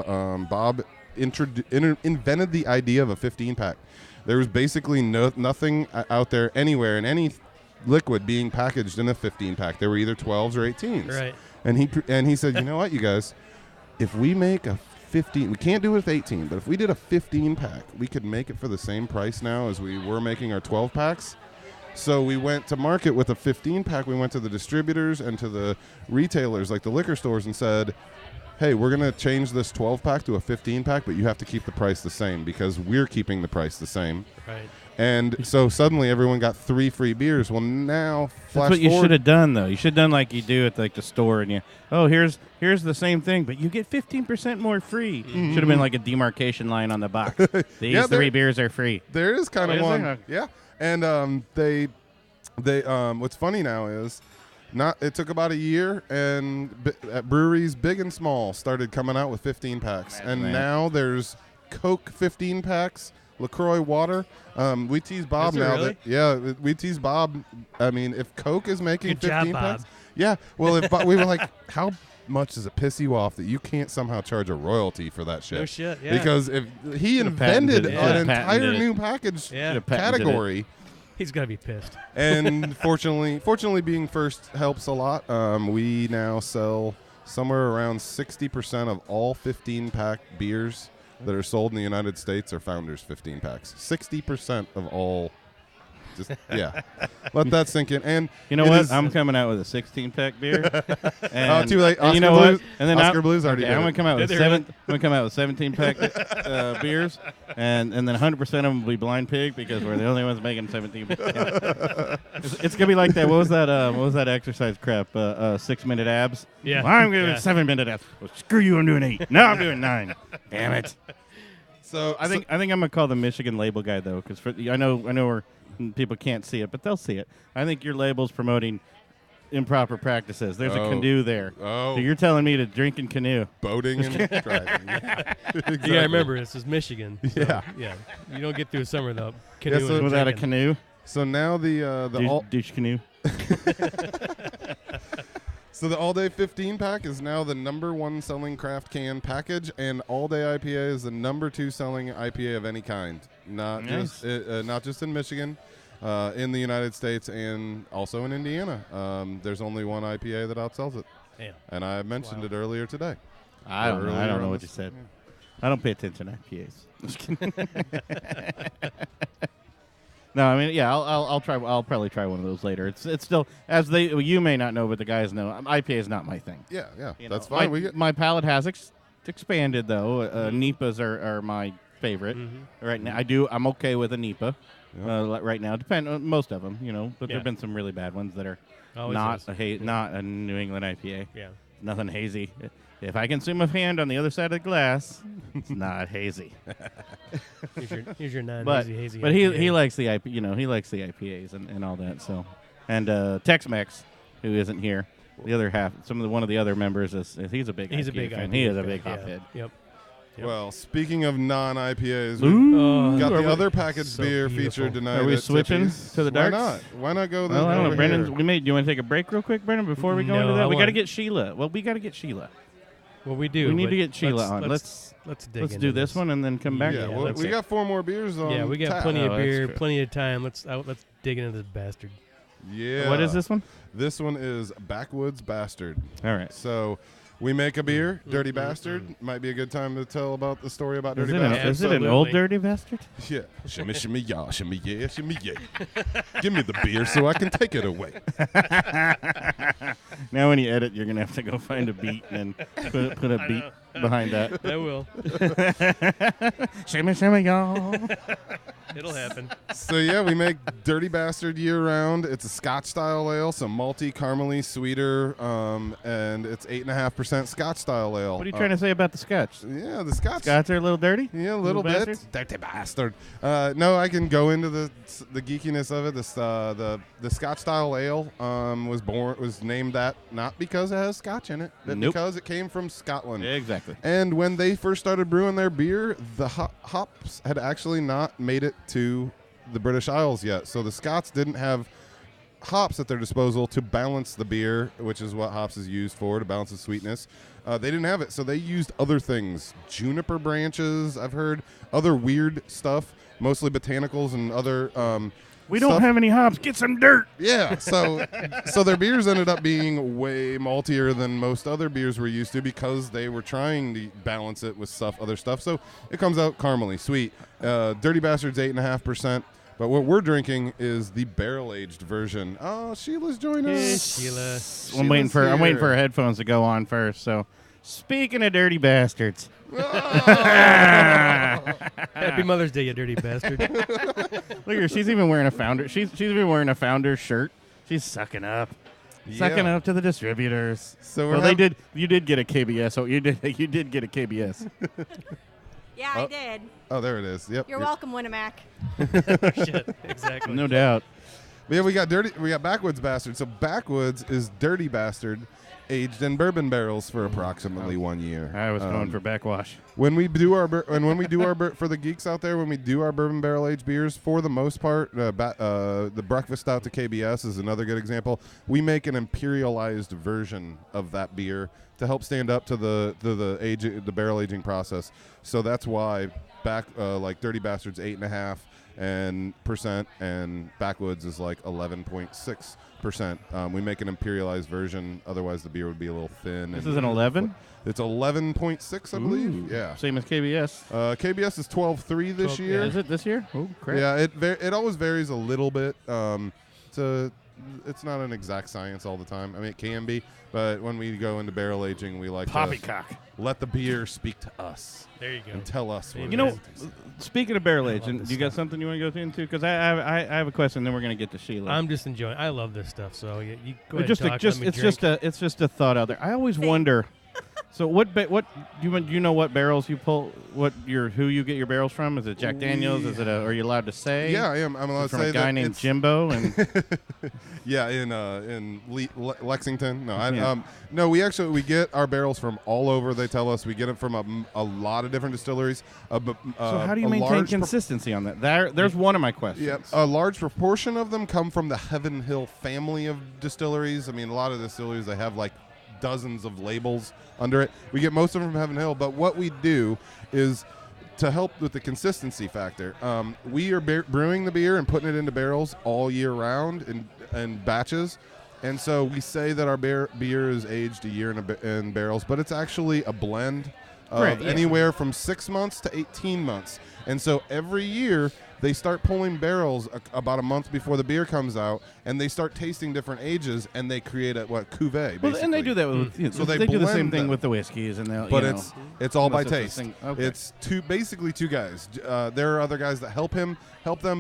invented the idea of a 15-pack. There was basically nothing out there anywhere in any liquid being packaged in a 15-pack. They were either 12s or 18s. Right. And he said, you know what, you guys, if we make a 15, we can't do it with 18, but if we did a 15-pack, we could make it for the same price now as we were making our 12-packs. So we went to market with a 15-pack. We went to the distributors and to the retailers like the liquor stores and said, hey, we're going to change this 12-pack to a 15-pack, but you have to keep the price the same because we're keeping the price the same. Right. And so suddenly everyone got 3 free beers. Well, now That's what you should have done, though. You should have done like you do at like the store, and here's the same thing, but you get 15% more free. Mm-hmm. Should have been like a demarcation line on the box. These 3 beers are free. There is kind of one. There? Yeah. And they what's funny now is It took about a year, and at breweries big and small started coming out with 15 packs, and now there's Coke 15 packs, LaCroix water. We tease Bob now really? we tease Bob. I mean, if Coke is making Good 15 job, Bob. packs, yeah. Well, if we were like, how much does it piss you off that you can't somehow charge a royalty for that shit? No shit, yeah. Because if he Should've invented patented it. an Yeah. entire Patented it. new package Yeah. Should've patented category. He's got to be pissed. And fortunately, being first helps a lot. We now sell somewhere around 60% of all 15-pack beers that are sold in the United States are Founders 15 packs. 60% of all. Just let that sink in. And You know it what? is- I'm coming out with a 16-pack beer. And, too late. and you know Oscar what? Blues- And then Oscar Blues already okay, did I'm it. gonna come out with Did they really? I'm gonna come out with 17-pack beers, and then 100% of them will be Blind Pig because we're the only ones making 17. It's gonna be like that. What was that exercise crap? 6-minute abs. Yeah. Well, I'm gonna Yeah. do 7-minute abs. Well, screw you. I'm doing 8. No, I'm doing 9. Damn it. So I think I'm gonna call the Michigan label guy though, because I know people can't see it, but they'll see it. I think your label's promoting improper practices. There's a canoe there. Oh. So you're telling me to drink in canoe. boating and driving. You got to remember, this is Michigan. So, Yeah. Yeah. You don't get through a summer without canoeing. so and Without a drinking. canoe, So now the douche canoe. So the All Day 15 pack is now the #1 selling craft can package, and All Day IPA is the #2 selling IPA of any kind. Not Nice. just in Michigan, in the United States, and also in Indiana. There's only one IPA that outsells it, Damn. and I mentioned it earlier today. I don't know. I Earlier don't know on what you this- said. I don't pay attention to IPAs. Just kidding. No, I mean, yeah, I'll try. I'll probably try one of those later. It's still you may not know, but the guys know. IPA is not my thing. Yeah, You that's know, fine. My palate has expanded though. NEPAs are my favorite right now. I'm okay with a NEPA right now. Depend on most of them, but Yeah. there've been some really bad ones that are Always not is. not a New England IPA. Yeah. Nothing hazy. If I can see my hand on the other side of the glass, it's not hazy. Here's your non But hazy but IPA. he likes the he likes the IPAs and all that. So and Tex-Mex, who isn't here, the other half, one of the other members he's a big He's a IPA big fan. IPA He is a fan. big Yeah. hophead. Yep. Yep. Well, speaking of non-IPAs, Ooh. we got Are the we- other packaged so beer beautiful. featured tonight. Are we at switching Tippy's. to the Why darks? not? Why not go? Well, I don't know, over Brendan. here? Do you want to take a break real quick, Brendan, before we go into No, that? I We got to want- get Sheila. Well, we got to get Sheila. Well, we do. We need but to get Sheila on. Let's dig Let's into do this one and then come back. Yeah, Yeah, well, let's we see. got 4 more beers on Yeah, we got tap. plenty Oh, of that's beer, true. plenty of time. Let's dig into this bastard. Yeah. What is this one? This one is Backwoods Bastard. All right. So we make a beer, Dirty Bastard. Might be a good time to tell about the story about Dirty Is Bastard. it an old Absolutely. dirty bastard? Yeah. Shimmy, shimmy, yeah, shimmy, yeah, shimmy, yeah. Give me the beer so I can take it away. Now when you edit, you're gonna have to go find a beat and put a beat behind that. I will. Shimmy, shimmy, y'all. It'll happen. So yeah, we make Dirty Bastard year round. It's a Scotch style ale, so malty, caramely, sweeter, and it's 8.5% Scotch style ale. What are you trying to say about the Scotch? Yeah, the Scotch. Scots are a little dirty. Yeah, a little bit. bastard? Dirty bastard. No, I can go into the geekiness of it. The Scotch style ale was named that not because it has Scotch in it, but Nope. because it came from Scotland. Exactly. And when they first started brewing their beer, the hops had actually not made it to the British Isles yet. So the Scots didn't have hops at their disposal to balance the beer, which is what hops is used for, to balance the sweetness. They didn't have it, so they used other things. Juniper branches, I've heard. Other weird stuff, mostly botanicals and other We don't stuff. have any hops. Get some dirt. Yeah, so their beers ended up being way maltier than most other beers we're used to because they were trying to balance it with other stuff. So it comes out caramely, sweet. Dirty Bastard's 8.5%. But what we're drinking is the barrel-aged version. Oh, Sheila's joining us. Sheila. I'm waiting for here. her headphones to go on first. So, speaking of dirty bastards, Happy Mother's Day, you dirty bastard. look at her. She's even wearing a founder. She's even wearing a founder shirt. She's sucking up. Sucking up to the distributors. So Well, you did get a KBS. Oh, you did get a KBS. Yeah, I did. Oh, there it is. Yep. You're welcome, Winnemac. Shit, exactly. No doubt. Yeah, we got Backwoods Bastard. So Backwoods is Dirty Bastard, aged in bourbon barrels for approximately 1 year. I was going for backwash. When we do our for the geeks out there, when we do our bourbon barrel aged beers, for the most part, the breakfast stout to KBS is another good example. We make an imperialized version of that beer to help stand up to the barrel aging process. So that's why like Dirty Bastard's 8.5% and Backwoods is like 11.6%. We make an imperialized version, otherwise the beer would be a little thin. This is an 11? It's 11.6, I believe. Yeah. Same as KBS. KBS is 12.3 this year. Is it this year? Oh, crap. Yeah, it always varies a little bit. It's not an exact science all the time. I mean, it can be, but when we go into barrel aging, we like Poppycock. to let the beer speak to us. There you go. And tell us what You know, speaking of barrel aging, you got something you want to go into? Because I have a question, then we're going to get to Sheila. I'm just enjoying. I love this stuff. So you go ahead. It's just a thought out there. I always wonder. So what do you know what barrels you pull? Who you get your barrels from? Is it Jack Daniels? Is it are you allowed to say? Yeah, I am. I'm allowed to say from a guy named Jimbo and yeah, in Lexington. No, Yeah. no. We get our barrels from all over. They tell us we get them from a lot of different distilleries. So how do you maintain consistency on that? There's one of my questions. Yeah, a large proportion of them come from the Heaven Hill family of distilleries. I mean, a lot of distilleries, they have like dozens of labels under it. We get most of them from Heaven Hill, but what we do is to help with the consistency factor. We are brewing the beer and putting it into barrels all year round in batches. And so we say that our beer is aged a year in barrels, but it's actually a blend of anywhere from 6 months to 18 months. And so every year they start pulling barrels about a month before the beer comes out, and they start tasting different ages, and they create a cuvee. Basically. Well, and they do that with so they do the same blend thing them. with the whiskeys, and but it's all by taste. Okay. It's basically two guys. There are other guys that help them,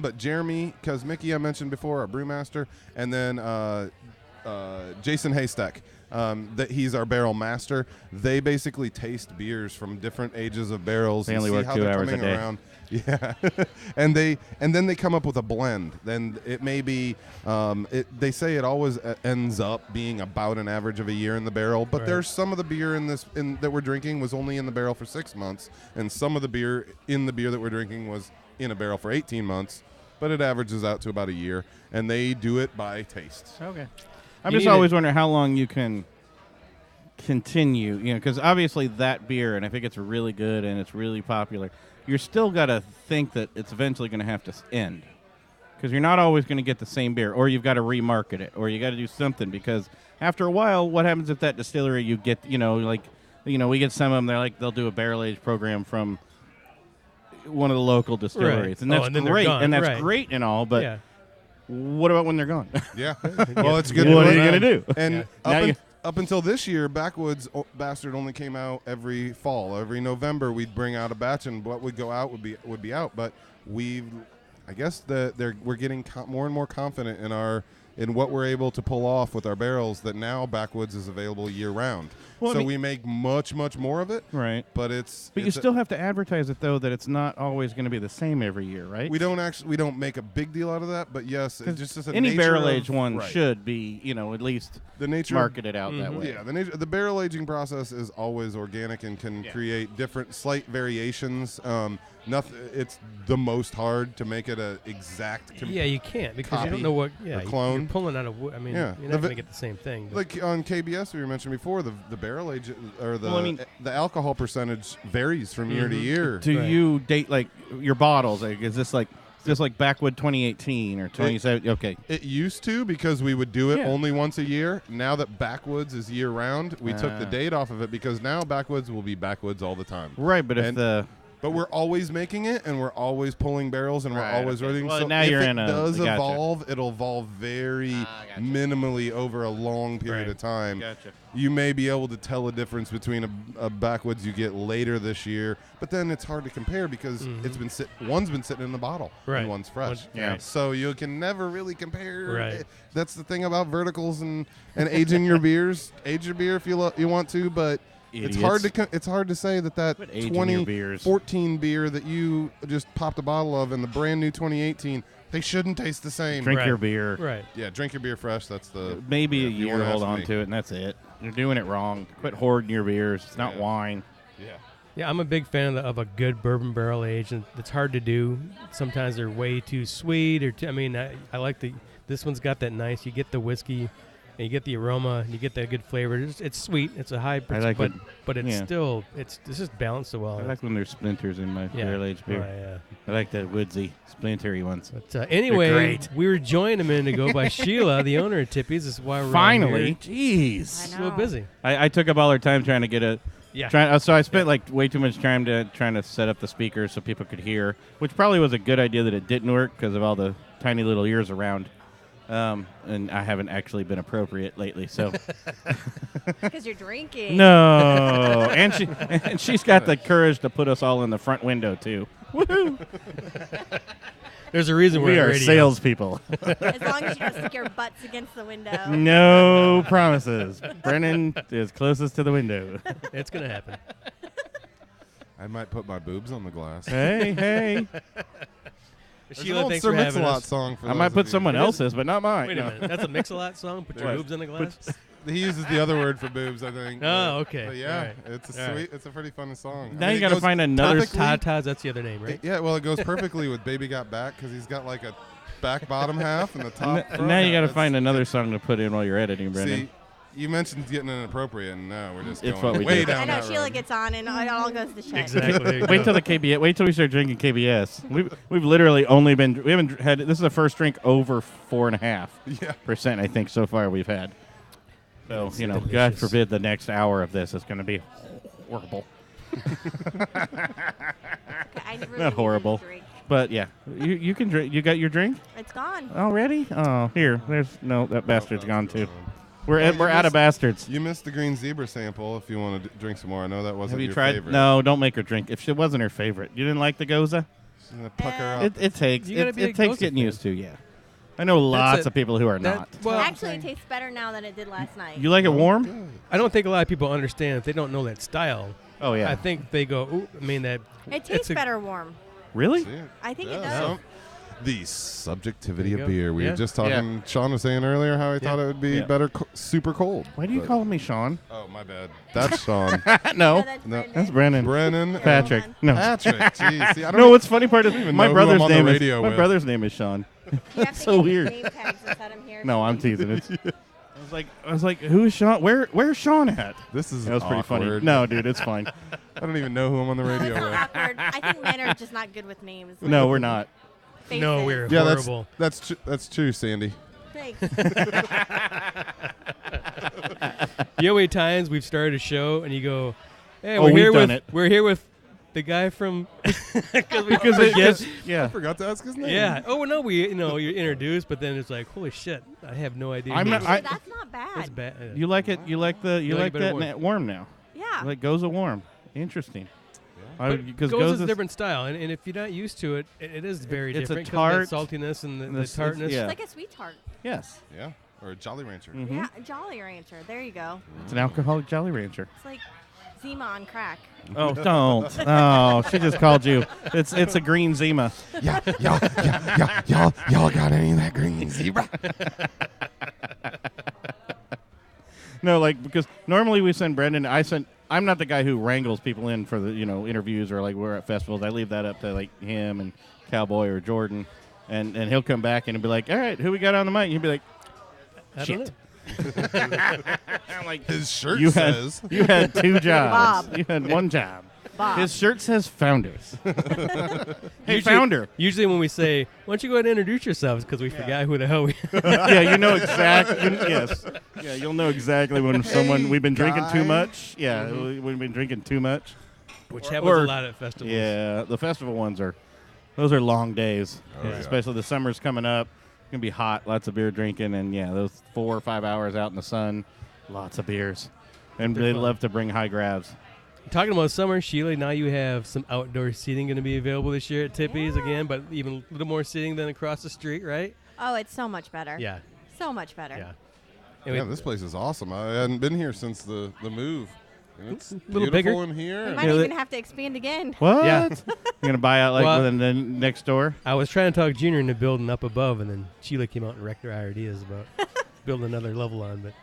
but Jeremy Kosmicki, I mentioned before, our brewmaster, and then Jason Haystack. That he's our barrel master. They basically taste beers from different ages of barrels They and only see work how 2 they're hours a coming day. around. Yeah, and then they come up with a blend. Then it may be they say it always ends up being about an average of a year in the barrel. But there's some of the beer that we're drinking was only in the barrel for 6 months, and some of the beer that we're drinking was in a barrel for 18 months. But it averages out to about a year, and they do it by taste. Okay. I'm just always wondering how long you can continue, because obviously that beer, and if it gets really good and it's really popular, you're still got to think that it's eventually going to have to end, because you're not always going to get the same beer, or you've got to remarket it, or you got to do something, because after a while, what happens if that distillery we get some of them, they'll do a barrel age program from one of the local distilleries, and that's great, and that's great and all, but what about when they're gone? Yeah. Well, it's good. What are you going to do? And up until this year, Backwoods Bastard only came out every fall. Every November, we'd bring out a batch, and what would go out would be out. But we're getting more and more confident in what we're able to pull off with our barrels, that now Backwoods is available year round. Well, we make much more of it. Right. But you still have to advertise it, though, that it's not always going to be the same every year, right? We don't make a big deal out of that, but yes, it's just a any barrel aged one should be, at least the nature marketed out that way. Yeah, the barrel aging process is always organic and can create different slight variations. It's the most hard to make it a exact. You can't, because you don't know what. Yeah, clone. You're pulling out of wood. I mean, you're not going to get the same thing. Like on KBS, we mentioned before, the barrel age or the alcohol percentage varies from year to year. Do you date like your bottles? Like, is this like Backwood 2018 or 2017? Okay. It used to, because we would do it only once a year. Now that Backwoods is year round, we took the date off of it, because now Backwoods will be Backwoods all the time. Right, but but we're always making it, and we're always pulling barrels, and we're always running. Well, so now if you're it does evolve, it'll evolve very minimally over a long period of time. Gotcha. You may be able to tell a difference between a Backwoods you get later this year, but then it's hard to compare, because one's been sitting in the bottle and one's fresh. So you can never really compare. Right. That's the thing about verticals and aging your beers. Age your beer if you want to, but Idiots. It's hard to say that Quit aging your beers. 2014 beer that you just popped a bottle of and the brand new 2018, they shouldn't taste the same. Drink your beer. Right. Yeah, drink your beer fresh. That's the Maybe a if you year wanna hold ask on me. to it, and that's it. You're doing it wrong. Quit hoarding your beers. It's not wine. Yeah. Yeah, I'm a big fan of a good bourbon barrel age, and it's hard to do. Sometimes they're way too sweet, or I like this one's got that nice. You get the whiskey, and you get the aroma, and you get that good flavor. It's sweet. It's a high, but it's still it's just balanced so well. I like when there's splinters in my barrel aged beer. Yeah. I like the woodsy, splintery ones. But anyway, great. we were joined a minute ago by Sheila, the owner of Tippy's. This is why we're Finally, on here. jeez. She's a little busy. I took up all our time trying to get a. Yeah. So I spent like way too much time trying to set up the speakers so people could hear, which probably was a good idea that it didn't work because of all the tiny little ears around. And I haven't actually been appropriate lately, so. Because you're drinking. No, and she's got the courage to put us all in the front window too. Woohoo! There's a reason We we're are radio. salespeople. As long as you don't stick your butts against the window. No promises. Brennan is closest to the window. It's gonna happen. I might put my boobs on the glass. Hey. There's Sheila, an old thanks Sir for having Mix-a-Lot us. song for I those might of put you. someone else's, but not mine. Wait a minute. That's a Mix-a-Lot song? Put your Right. boobs in the glass? He uses the other word for boobs, I think. Oh, okay. But yeah, All right. it's a All sweet. right. It's a pretty fun song. Now you it got to goes find another. perfectly- Tatas, that's the other name, right? Yeah, well, it goes perfectly with "Baby Got Back" because he's got like a back bottom half and the top. front Now you half. got to find another song to put in while you're editing, Brendan. See, you mentioned getting inappropriate, and now we're just It's going what we way do. down I know that Sheila road. gets on and it all goes to shit. Exactly. Wait till the KBS. Wait till we start drinking KBS. We've literally only been. We haven't had. This is the first drink over 4.5%. I think so far we've had. So That's God delicious. forbid the next hour of this is going to be horrible. Okay, I really Not horrible. need to drink. But yeah, you can drink. You got your drink It's gone. already? Oh, here. That bastard's gone too. We're Oh, you out of missed- bastards. You missed the green zebra sample. If you want to drink some more, I know that wasn't Have you your tried? favorite. No, don't make her drink. If it wasn't her favorite, you didn't like the goza. She's gonna pucker up. It takes. You gotta It be a takes Goza getting fan. used to. Yeah, I know lots of people who are not. Well, Actually, it tastes better now than it did last night. You like it warm? I don't think a lot of people understand if they don't know that style. Oh yeah. I think they go, ooh, that. It tastes better warm. Really? See it? I think it Yeah, does. the subjectivity There you of go. beer. We Yeah. were just talking. Sean was saying earlier how he thought it would be Yeah. better super cold. Why do you but- call me Sean? Oh, my bad. That's Sean. No, that's No, Brendan. that's Brennan. Brennan. Patrick. Hold No. Patrick. Jeez. See, I don't No, what's funny part is even my know who I'm brother's on the name radio is my with. brother's name is Sean. You have to so get weird. name tags and set 'em here. No, I'm teasing. I was like, who's Sean? Where's Sean at? This is That was pretty funny. awkward. No, dude, it's fine. I don't even know who I'm on the No, it's radio not with. awkward. I think men are just not good with names. No, we're not. Faces. No, we're Yeah, horrible. that's true, Sandy. Thanks. You know how many times we've started a show and you go, hey, Oh, we're we've here done with it. we're here with the guy from because we Because forget. I yeah. forgot to ask his name. Yeah. Oh no, you're introduced, but then it's like, holy shit, I have no idea. I'm who not- he Actually, is. that's not bad. That's bad. You like it? You like the? You like like it better that warm now? Yeah. Like goes a warm. Interesting. Because Goza's a different style, and if you're not used to it, it is very It's a different. 'cause of tart, that saltiness and the it's- tartness. yeah. It's like a sweetheart. Yes. Yeah. Or a Jolly Rancher. Mhm. Yeah, a Jolly Rancher. There you go. It's an alcoholic Jolly Rancher. It's like Zima on crack. Oh, don't. Oh, she just called you. It's a green Zima. Y'all got any of that green zebra? No, like because normally we send Brendan. I'm not the guy who wrangles people in for the interviews or like we're at festivals. I leave that up to like him and Cowboy or Jordan, and he'll come back and he'll be like, all right, who we got on the mic? And he'll be like, I don't shit. know. I'm like, His shirt you says. had two jobs. Bob. You had one job. Bob. His shirt says Founders. Hey, Founder. Usually when we say, why don't you go ahead and introduce yourselves, because we forgot who the hell we Yeah, you know exactly. Yes. Yeah, you'll know exactly when we've been drinking too guy. much. Yeah, we've been drinking too much. which happens Or- a lot at festivals. Yeah, the festival ones those are long days. Oh, yeah. Especially the summer's coming up. It's gonna be hot, lots of beer drinking, and yeah, those 4 or 5 hours out in the sun, lots of beers. And They're they fun. love to bring high grabs. Talking about summer, Sheila, now you have some outdoor seating going to be available this year at Tippy's Yeah. again, but even a little more seating than across the street, right? Oh, it's so much better. Yeah, So much better. yeah. Yeah, this place is awesome. I hadn't been here since the move. It's little beautiful bigger. in here. We and- might Yeah, even have to expand again. What? Yeah. You're gonna buy out like Well, within the next door? I was trying to talk Junior into building up above, and then Sheila came out and wrecked our ideas about building another level on. But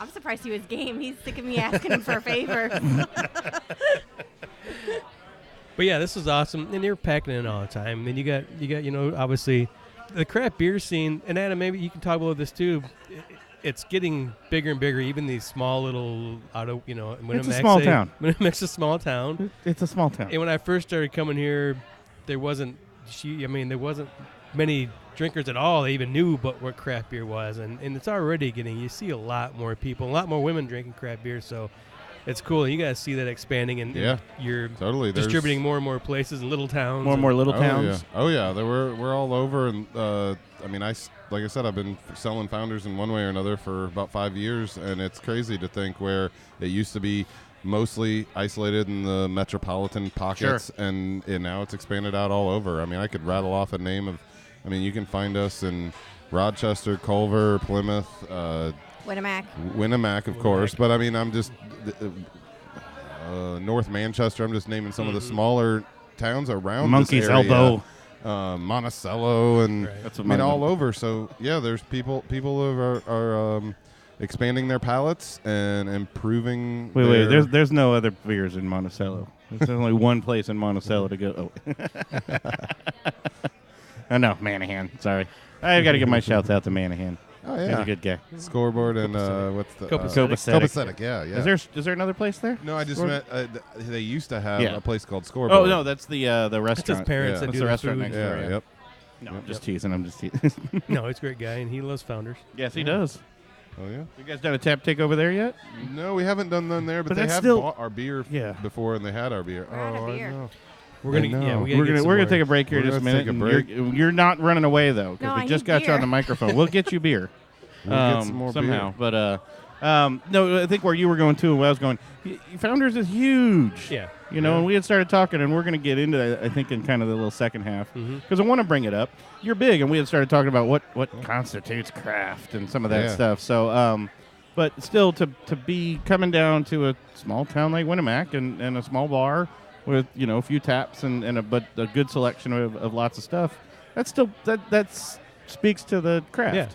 I'm surprised he was game. He's sick of me asking him for a favor. But yeah, this was awesome, and you're packing in all the time. And you got obviously the craft beer scene. And Adam, maybe you can talk about this too. It's getting bigger and bigger. Even these small little It's a small town. Winamax's a small town. It's a small town. And when I first started coming here, there wasn't many drinkers at all. They even knew what craft beer was, and it's already you see a lot more people, a lot more women drinking craft beer. So it's cool. You guys see that expanding, and you're totally distributing more and more places and little towns. More and more little Oh towns. yeah, oh yeah. We're all over, and like I said, I've been selling Founders in one way or another for about 5 years, and it's crazy to think where it used to be mostly isolated in the metropolitan pockets, and now it's expanded out all over. I mean, I could rattle off a name of. I mean, you can find us in Rochester, Culver, Plymouth, Winnemac, of course. But I mean, I'm just North Manchester. I'm just naming some of the smaller towns around Monkey's this area. Elbow, Monticello, and That's I what mean mine all was. over. So yeah, there's people who are expanding their palates and improving. Wait. their- There's no other beers in Monticello. There's only one place in Monticello to go. Oh no, Manahan. Sorry, I've got to give my shouts out to Manahan. Oh He's yeah, a good guy. Scoreboard and what's the Copacetic. Copacetic? Yeah. Is there another place there? No, I just meant they used to have Yeah. a place called Scoreboard. Oh no, that's the That's restaurant. his parents Yeah. that That's do the the restaurant food. next Yeah, door. yep. No, I'm just teasing. I'm just teasing. No, he's a great guy, and he loves Founders. Yes, he does. Oh yeah. You guys done a tap take over there yet? No, we haven't done none there, but they that's have still- bought our beer Yeah. before, and they had our beer. We're out of I beer. know. We're gonna, I know. yeah, We're get gonna some we're gonna more. take a break here We're just a gonna minute. take a and You're not running away though, because No, we I just need got you on beer. the microphone. We'll get you beer. We'll get some more somehow. beer. But no, I think where you were going to and where I was going, Founders is huge. Yeah. You know, and we had started talking, and we're going to get into that, I think, in kind of the little second half. Because I want to bring it up. You're big, and we had started talking about what constitutes craft and some of that Yeah. stuff. So, but still, to be coming down to a small town like Winnemac and a small bar with, a few taps and a good selection of lots of stuff, that's still, that speaks to the craft. Yeah.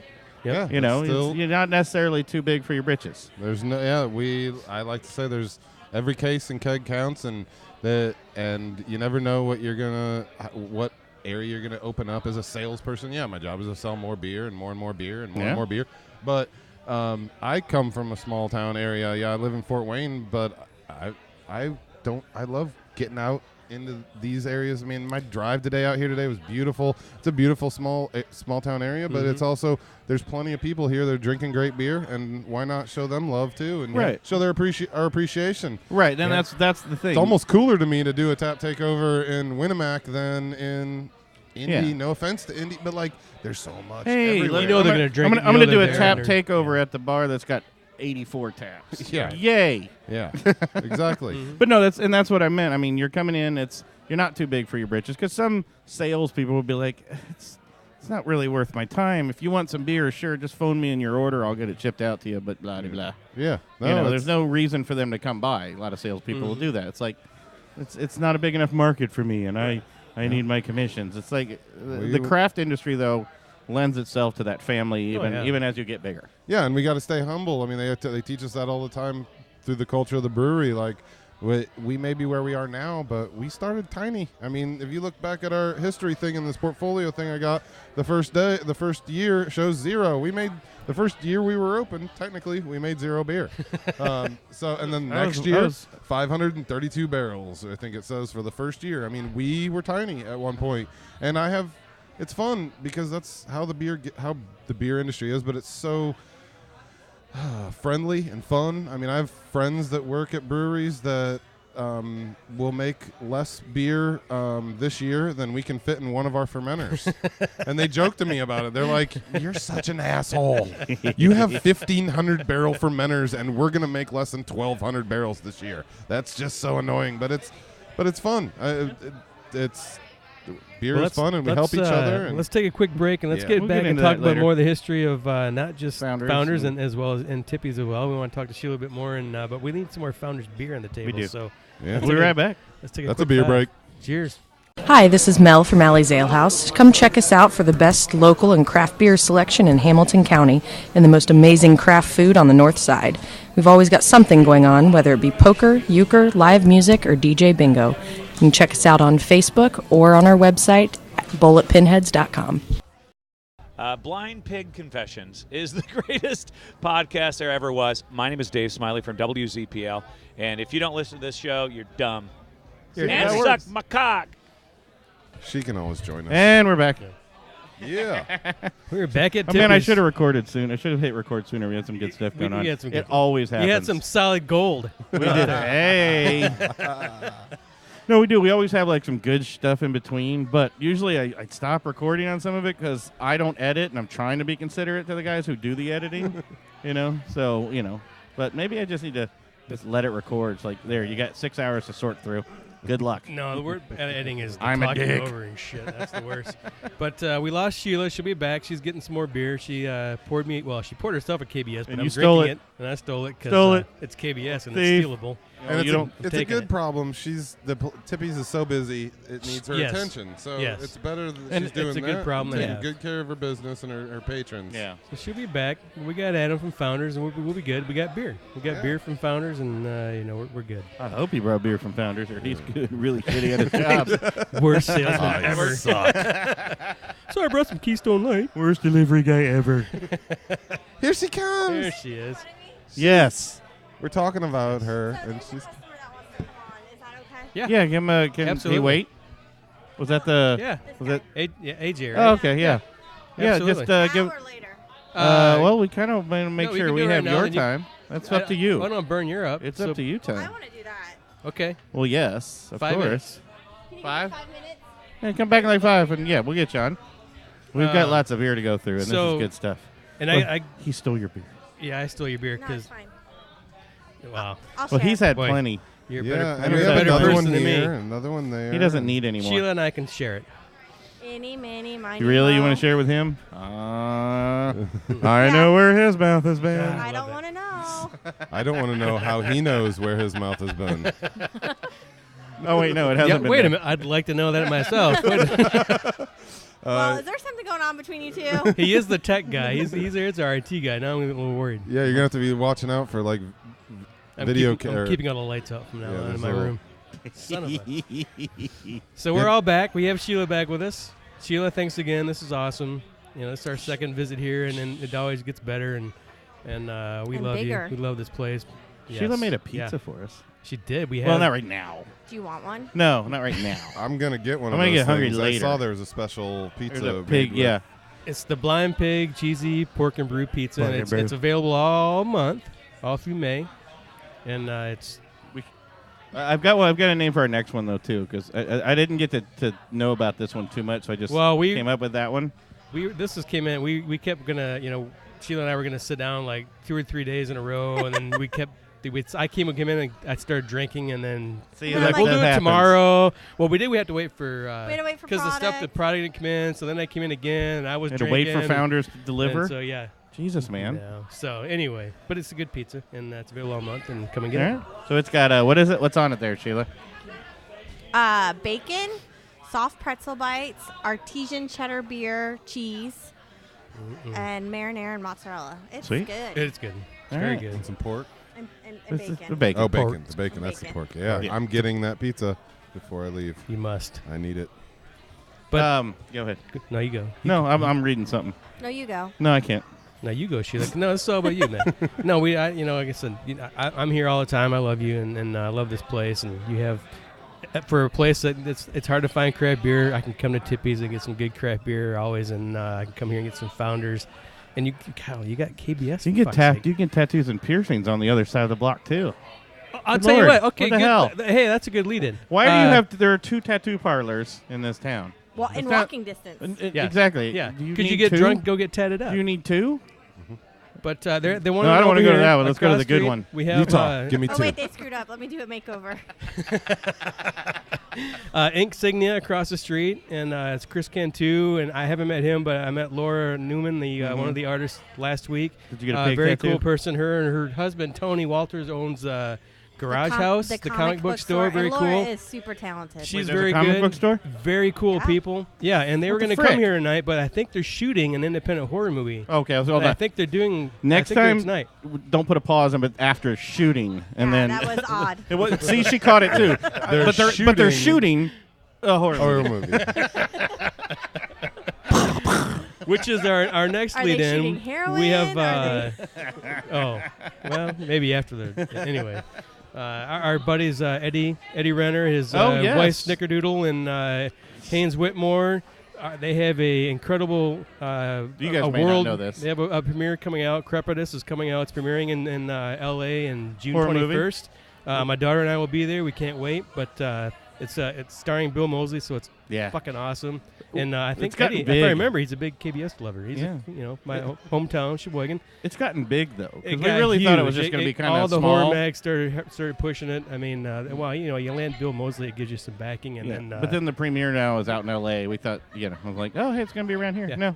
Yeah, You're not necessarily too big for your britches. there's no. Yeah, I like to say there's every case and keg counts, and you never know what area you're gonna open up as a salesperson. Yeah, my job is to sell more beer and more beer and more beer. But I come from a small town area. Yeah, I live in Fort Wayne, but I love getting out into these areas. I mean, my drive out here today was beautiful. It's a beautiful small town area, but it's also there's plenty of people here that are drinking great beer, and why not show them love too and show their our appreciation. Right, and that's the thing. It's almost cooler to me to do a tap takeover in Winnemac than in Indy. Yeah. No offense to Indy, but there's so much. Hey, everywhere. You know they're gonna drink. I'm gonna do a they're tap there. takeover at the bar that's got 84 taps. Yeah. Yay. Yeah, exactly. But no, that's what I meant. I mean, you're coming in. You're not too big for your britches, because some salespeople would be like, it's not really worth my time. If you want some beer, sure, just phone me in your order. I'll get it shipped out to you. But blah blah blah. Yeah, There's no reason for them to come by. A lot of salespeople will do that. It's like, it's not a big enough market for me, and I need my commissions. It's like the craft industry though lends itself to that family even as you get bigger. Yeah, and we got to stay humble. I mean, they teach us that all the time through the culture of the brewery. Like, we may be where we are now, but we started tiny. I mean, if you look back at our history thing and this portfolio thing I got, the first year shows 0. We made the first year we were open, technically, we made 0 beer. And then next year, 532 barrels, I think it says, for the first year. I mean, we were tiny at one point, and it's fun because that's how the beer industry is, but it's so friendly and fun. I mean, I have friends that work at breweries that will make less beer this year than we can fit in one of our fermenters. And they joke to me about it. They're like, you're such an asshole. You have 1,500 barrel fermenters, and we're going to make less than 1,200 barrels this year. That's just so annoying, but it's fun. beer is fun, and we help each other. And let's take a quick break and let's get We'll back get and into talk that about later. more of the history of not just Founders and as well as and Tippy's as well. We want to talk to Sheila a bit more, and but we need some more Founders beer on the table. do. So yeah. let's We'll be take right back. Let's take That's a a beer quick break. Cheers. Hi, this is Mel from Alley's Ale House. Come check us out for the best local and craft beer selection in Hamilton County and the most amazing craft food on the north side. We've always got something going on, whether it be poker, euchre, live music, or DJ bingo. You can check us out on Facebook or on our website at bulletpinheads.com. Blind Pig Confessions is the greatest podcast there ever was. My name is Dave Smiley from WZPL, and if you don't listen to this show, you're dumb. And suck my cock. She can always join us. And we're back. Yeah. We're back at Oh, man, I Tippy's. should have recorded soon. I should have hit record sooner. We had some good stuff going on. We had some good It always happens. You had some solid gold. We did. Hey. No, we do. We always have like some good stuff in between, but usually I stop recording on some of it because I don't edit, and I'm trying to be considerate to the guys who do the editing, So, but maybe I just need to just let it record. It's like, there, you got 6 hours to sort through. Good luck. No, the word editing is the I'm a talking dick. over and shit. That's the worst. But we lost Sheila. She'll be back. She's getting some more beer. She poured herself a KBS, but And I'm you stole drinking it. and I stole it Stole because it. it's KBS and Thief. it's stealable. And you don't. it's a taking good it. problem. Tippy's is so busy, it needs her Yes. attention. So Yes. it's better that And she's doing it's a that. good problem to taking have. good care of her business and her patrons. Yeah. So she'll be back. We got Adam from Founders, and we'll be good. We got beer. We got beer from Founders, and we're good. I hope he brought beer from Founders, or he's good, really shitty at his job. Worst salesman ever. So I brought some Keystone Light. Worst delivery guy ever. Here she comes. There she is. Yes. We're talking about her, and she's. Is that okay? Yeah. Yeah, give him a. Can Absolutely. he wait? Was that the? Yeah. Was that? AJ, right? Oh, okay. Yeah. Yeah. Absolutely. Just give. Now or later? Well, we kind of want to make no, we sure can we do it have right now, your and you- time. That's up to you. I don't burn your up. It's so- up to you I time. want to do that. Okay. Well, yes, of 5 course. minutes. Can you 5? give me 5 minutes? Hey, come back in like 5, and yeah, we'll get you on. We've got Uh, lots of beer to go through, and this so- is good stuff. And Well, I he stole your beer. I stole your beer No, it's because fine. wow, I'll Well, share. he's had Boy. plenty. you're Yeah, better, and you're we a have better another person one than here, me. another one there. He doesn't need any more. Sheila and I can share it. Eeny, meeny, miny, You really? You moe. want to share with him? I know where his mouth has been. I love don't it. want to know. I don't want to know how he knows where his mouth has been. Oh, wait, no, it hasn't Yeah, been wait a there. minute. I'd like to know that myself. Well, is there something going on between you two? He is the tech guy. He's our IT guy. Now I'm a little worried. Yeah, you're gonna have to be watching out for like I'm video keeping, I'm ca- keeping all the lights up from now Yeah, on in there's my a little- room. Son of a. So we're all back. We have Sheila back with us. Sheila, thanks again. This is awesome. This is our second visit here, and then it always gets better. And we And love bigger. you. We love this place. Sheila Yes. made a Yeah. pizza for us. She did. We Well, have. not right now. Do you want one? No, not right now. I'm gonna get one I'm of gonna those get hungry things. later. I saw there was a special pizza. There's a made pig, with- yeah. It's the Blind Pig Cheesy Pork and Brew Pizza. Pork And and it's, brew. it's available all month, all through May, and it's I've got a name for our next one though too, because I didn't get to know about this one too much, so I just came up with that one. came in. We kept gonna Sheila and I were gonna sit down like 2 or 3 days in a row, and then we kept. I came in and I started drinking, and then See, Well, like we'll that do it happens. tomorrow. Well, we had to wait for We had to wait for because the stuff the product. product didn't come in. So then I came in again, and I was Had to drinking. wait for Founders to and deliver. so yeah, Jesus, man. no. So anyway, but it's a good pizza, and that's available all month. And come and All get right. So it's got what is it? What's on it there, Sheila? Bacon, soft pretzel bites, artesian cheddar beer, cheese, and marinara and mozzarella. It's Sweet. good. it. It's good. It's All very right. good. And some pork. And This is bacon. the bacon. Oh, Pork. bacon. The bacon. That's the Bacon. pork. Yeah, Yeah. I'm getting that pizza before I leave. You must. I need it. But Go ahead. no, you go. No, I'm reading something. No, you go. No, I can't. No, you go, Sheila. No, it's all about you, man. No, like I said, I'm here all the time. I love you, and I love this place. And you have, for a place that it's hard to find craft beer, I can come to Tippy's and get some good craft beer always, and I can come here and get some Founders. And you got KBS. You can get tattoos and piercings on the other side of the block too. I'll Good tell you Lord. what. Okay, What the good. hell? Hey, that's a good lead-in. Why do you have? There are 2 tattoo parlors in this town. Well, in It's not- walking distance. Yeah. Exactly. Yeah. Do you Could you need get 2? drunk? Go get tatted up. Do you need 2? But they want. No, I don't want to go to that one. Let's go to the good one. We have Utah. Give me Oh two. wait, they screwed up. Let me do a makeover. Insignia across the street, and it's Chris Cantu, and I haven't met him, but I met Laura Newman, the one of the artists, last week. Did you get a pig very tattoo? cool person. Her and her husband Tony Walters owns Garage House, the comic book store. Very and cool. Laura is super talented. She's there's a very comic good. book store? Very cool Yeah. people. Yeah, and they were What the going to come frick? here tonight, but I think they're shooting an independent horror movie. Okay, so And I think they're doing next I think they're time, tonight. don't put a pause on, but after shooting, and Yeah, then that was odd. it was, see, she caught it too. but they're shooting a horror movie. Which is our next Are lead they in. shooting heroin? We have Are oh, well, maybe after the anyway. Our buddies Eddie Renner, his yes. wife Snickerdoodle, and Haynes Whitmore. They have a incredible You guys a may world. not know this. They have a premiere coming out. Crepitus is coming out. It's premiering in L.A. in June Horror movie? 21st. My daughter and I will be there. We can't wait, but it's starring Bill Moseley, so it's Yeah. fucking awesome. And I think gotten Eddie, if big. I remember, he's a big KBS lover. He's Yeah. my hometown, Sheboygan. It's gotten big though. 'Cause It we got really thought it was huge. just going to be kind all of the small. horror mags started pushing it. I mean, well, you land Bill Moseley, it gives you some backing, and Yeah. then But then the premiere now is out in L.A. We thought, I was like, oh, hey, it's going to be around here. Yeah. No.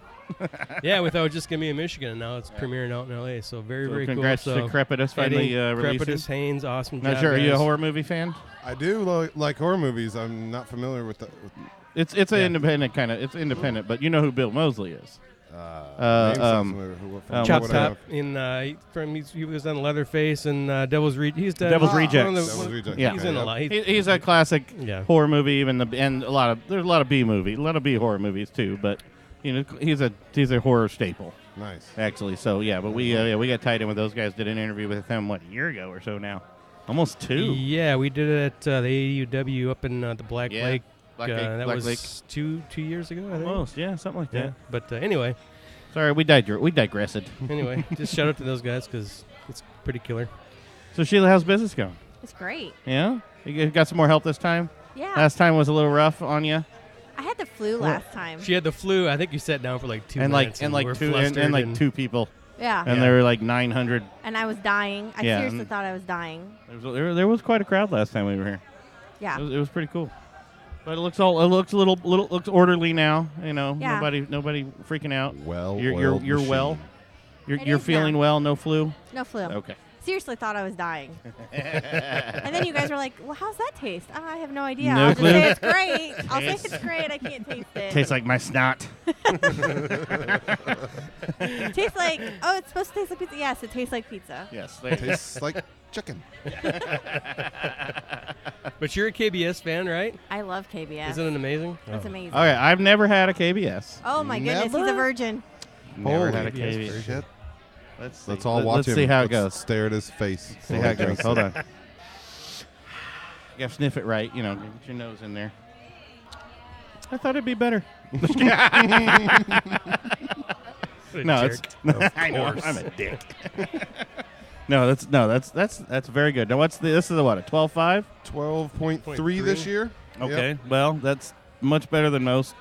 yeah, we thought it was just gonna be in Michigan, and now it's premiering out in L.A. So very So congrats cool. to Crepitus finally releasing. Crepitus, Haynes, awesome Now, job, sure, are you a guys. horror movie fan? I do like horror movies. I'm not familiar with that. It's an independent kind of. It's independent, but you know who Bill Moseley is. Chop what's Top he was on Leatherface and Devil's Rejects. He's done Devil's one of the- Rejects. Devil's Rejects. Yeah. He's in a lot. He's a classic Yeah. horror movie, even and there's a lot of B horror movies too. But he's a horror staple Nice. actually. So yeah, but we got tied in with those guys. Did an interview with him a year ago or so now, almost 2. Yeah, we did it at the AUW up in the Black Yeah. Lake. Black Lake- that Black was Lake. 2 years ago, I think. Almost, yeah, something like Yeah. that. But anyway, Sorry, we digressed. anyway, just shout out to those guys because it's pretty killer. So Sheila, how's business going? It's great. Yeah, you got some more help this time. Yeah. Last time was a little rough on you. I had the flu last time. She had the flu. I think you sat down for like 2 and minutes. like we were two flustered and like 2 people, Yeah. and there were like 900. And I was dying. I Yeah, seriously and- thought I was dying. There was quite a crowd last time we were here. Yeah. It was pretty cool. But it looks looks orderly now. Yeah. Nobody freaking out. Well, You're well. It You're is feeling now. well. No flu. No flu. Okay. Seriously thought I was dying. And then you guys were like, well, how's that taste? Oh, I have no idea. No I'll just clue? say it's great. I'll say it's great. I can't taste it. Tastes like my snot. Tastes like, oh, it's supposed to taste like pizza. Yes, it tastes like pizza. Yes. Tastes like chicken. But you're a KBS fan, right? I love KBS. Isn't it amazing? It's amazing. Okay, I've never had a KBS. Oh, my goodness. He's Never? a virgin. Never Holy had a KBS KBS. version. Shit. Let's Let's all watch Let's him. see how it Let's goes. Stare at his face. See how it goes. Hold on. You gotta sniff it right. Get your nose in there. I thought it'd be better. What a No, it's jerk. I know I'm a dick. That's very good. Now this is a 12.5? 12.3 this year. Okay. Yep. Well, that's much better than most.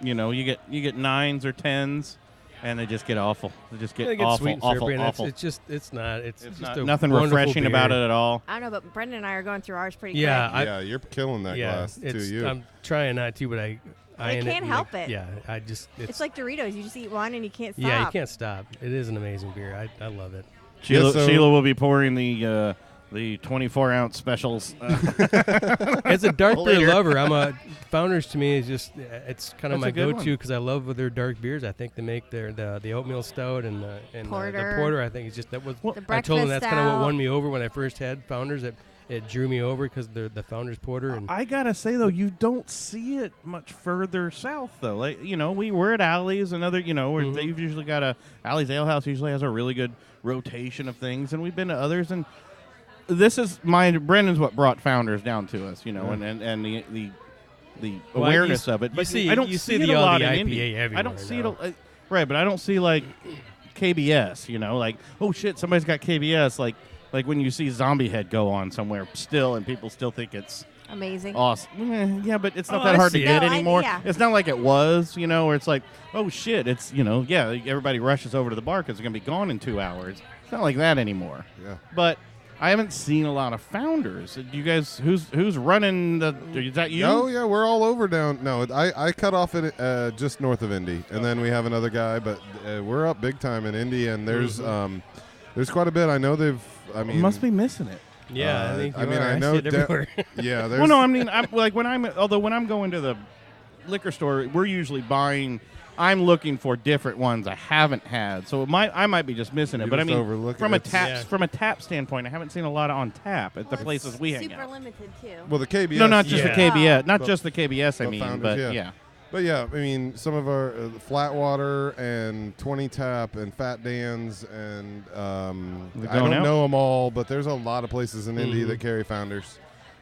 Yeah. You get 9s or 10s, and they just get awful. They just I get think it's awful, sweet and awful, syrupy, and awful. it's not. It's It's just not, a nothing wonderful refreshing about beer. it at all. I don't know, but Brendan and I are going through ours pretty Yeah, quick. Yeah, you're killing that glass to it's, you. I'm trying not to, but I end can't and help it. Yeah, I just It's like Doritos. You just eat one and you can't stop. yeah, you can't stop. It is an amazing beer. I love it. Sheila, so- Sheila will be pouring the 24-ounce specials. As a dark beer Later. lover, I'm a Founders to me is just it's kind of That's my a good go-to one. because I love their dark beers. I think they make the oatmeal stout and the Porter. porter. I think it's just that was The I told them breakfast that's kind of what stout. won me over when I first had Founders. It drew me over because they're the Founders porter and I gotta say though, you don't see it much further south though. Like we're at Alley's, another where Mhm. they've usually got Alley's Ale House usually has a really good rotation of things, and we've been to others, and this is Brendan's what brought Founders down to us, and the Well, awareness you of it. you But see- I don't you see see it the a lot IPA in Indy. I everywhere don't see now. it right, but I don't see like KBS. Like oh shit, somebody's got KBS. Like when you see Zombie Head go on somewhere still, and people still think it's Amazing. Awesome. Yeah, but it's not Oh, that I hard to see it. get No, anymore. yeah. It's not like it was, where it's like, oh shit, it's, everybody rushes over to the bar because it's going to be gone in 2 hours. It's not like that anymore. Yeah. But I haven't seen a lot of Founders. Do you guys, who's running the, is that you? Oh, yeah, we're all over down. No, I cut off at just north of Indy, and then we have another guy, but we're up big time in Indy, and there's quite a bit. I know Must be missing it. Yeah, I think you are. I know. see it everywhere. Yeah, there's. Well, no, I mean, when I'm going to the liquor store, we're usually buying. I'm looking for different ones I haven't had, so I might be just missing it. You're But I just mean, overlooking from a it. tap from a tap standpoint, I haven't seen a lot on tap at the Well, places it's we hang super out. limited too. Well, the KBS. No, not just the Yeah. KBS, not But- just the KBS. I but mean, Founders, but yeah. yeah. But yeah, I mean, some of our flat water and 20 tap and Fat Dan's and I going don't out? know them all, but there's a lot of places in Indy that carry Founders.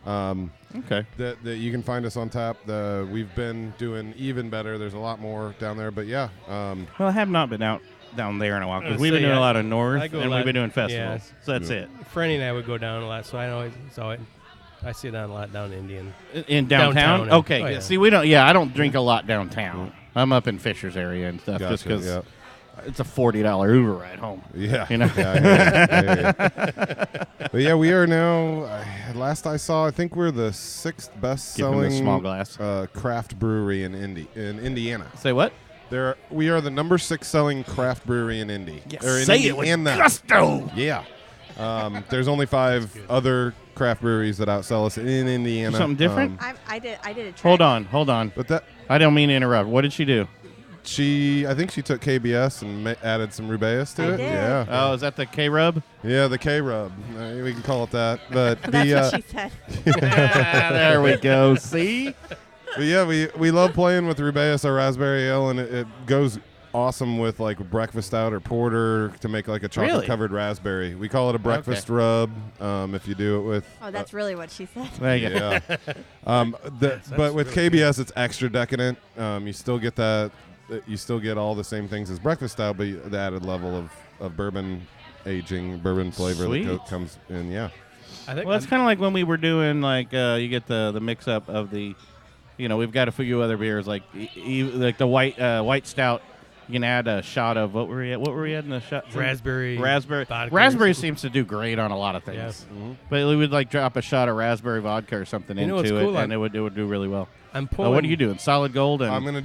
Okay. That you can find us on tap. We've been doing even better. There's a lot more down there, but yeah. Well, I have not been out down there in a while because I'd we've been say, doing a yeah, lot of north I go a and lot- we've been doing yeah. festivals. So that's it. Franny and I would go down a lot, so I know I see it on a lot down in Indian. In downtown? Downtown, Okay. oh, Yeah. yeah. See, I don't drink a lot downtown. I'm up in Fisher's area and stuff just Gotcha, because yeah. it's a $40 Uber ride home. Yeah. You know? Yeah, I hear you. But yeah, we are now, last I saw, I think we're the 6th Give him best-selling a small glass. craft brewery in Indiana. Say what? We are the number 6 selling craft brewery in Indy. Or in Say it with Indiana. gusto. Yeah. There's only 5 other craft breweries that outsell us in Indiana. Something different? I did a trick. Hold on. But that I don't mean to interrupt. What did she do? I think she took KBS and added some Rubaeus to I it. did. Yeah. Oh, is that the K-Rub? Yeah, the K-Rub. We can call it that. But That's what she said. There we go. See? But yeah, we love playing with Rubaeus, our raspberry ale, and it goes awesome with like breakfast stout or porter to make like a chocolate covered raspberry. We call it a breakfast rub. If you do it with. Oh, that's really what she said. There you go. Yeah. But with KBS, it's extra decadent. You still get that. You still get all the same things as breakfast style, but the added level of bourbon aging, bourbon flavor that comes in. Yeah. I think Well, it's kind of like when we were doing like you get the mix up of the, we've got a few other beers like like the white stout. You can add a shot of what were we adding the shot? raspberry. Raspberry. vodka Raspberry or something. seems to do great on a lot of things. Yes. But we would like drop a shot of raspberry vodka or something You know what's into cool? it, and it would do really well. I'm pulling. What are you doing? Solid gold and I'm gonna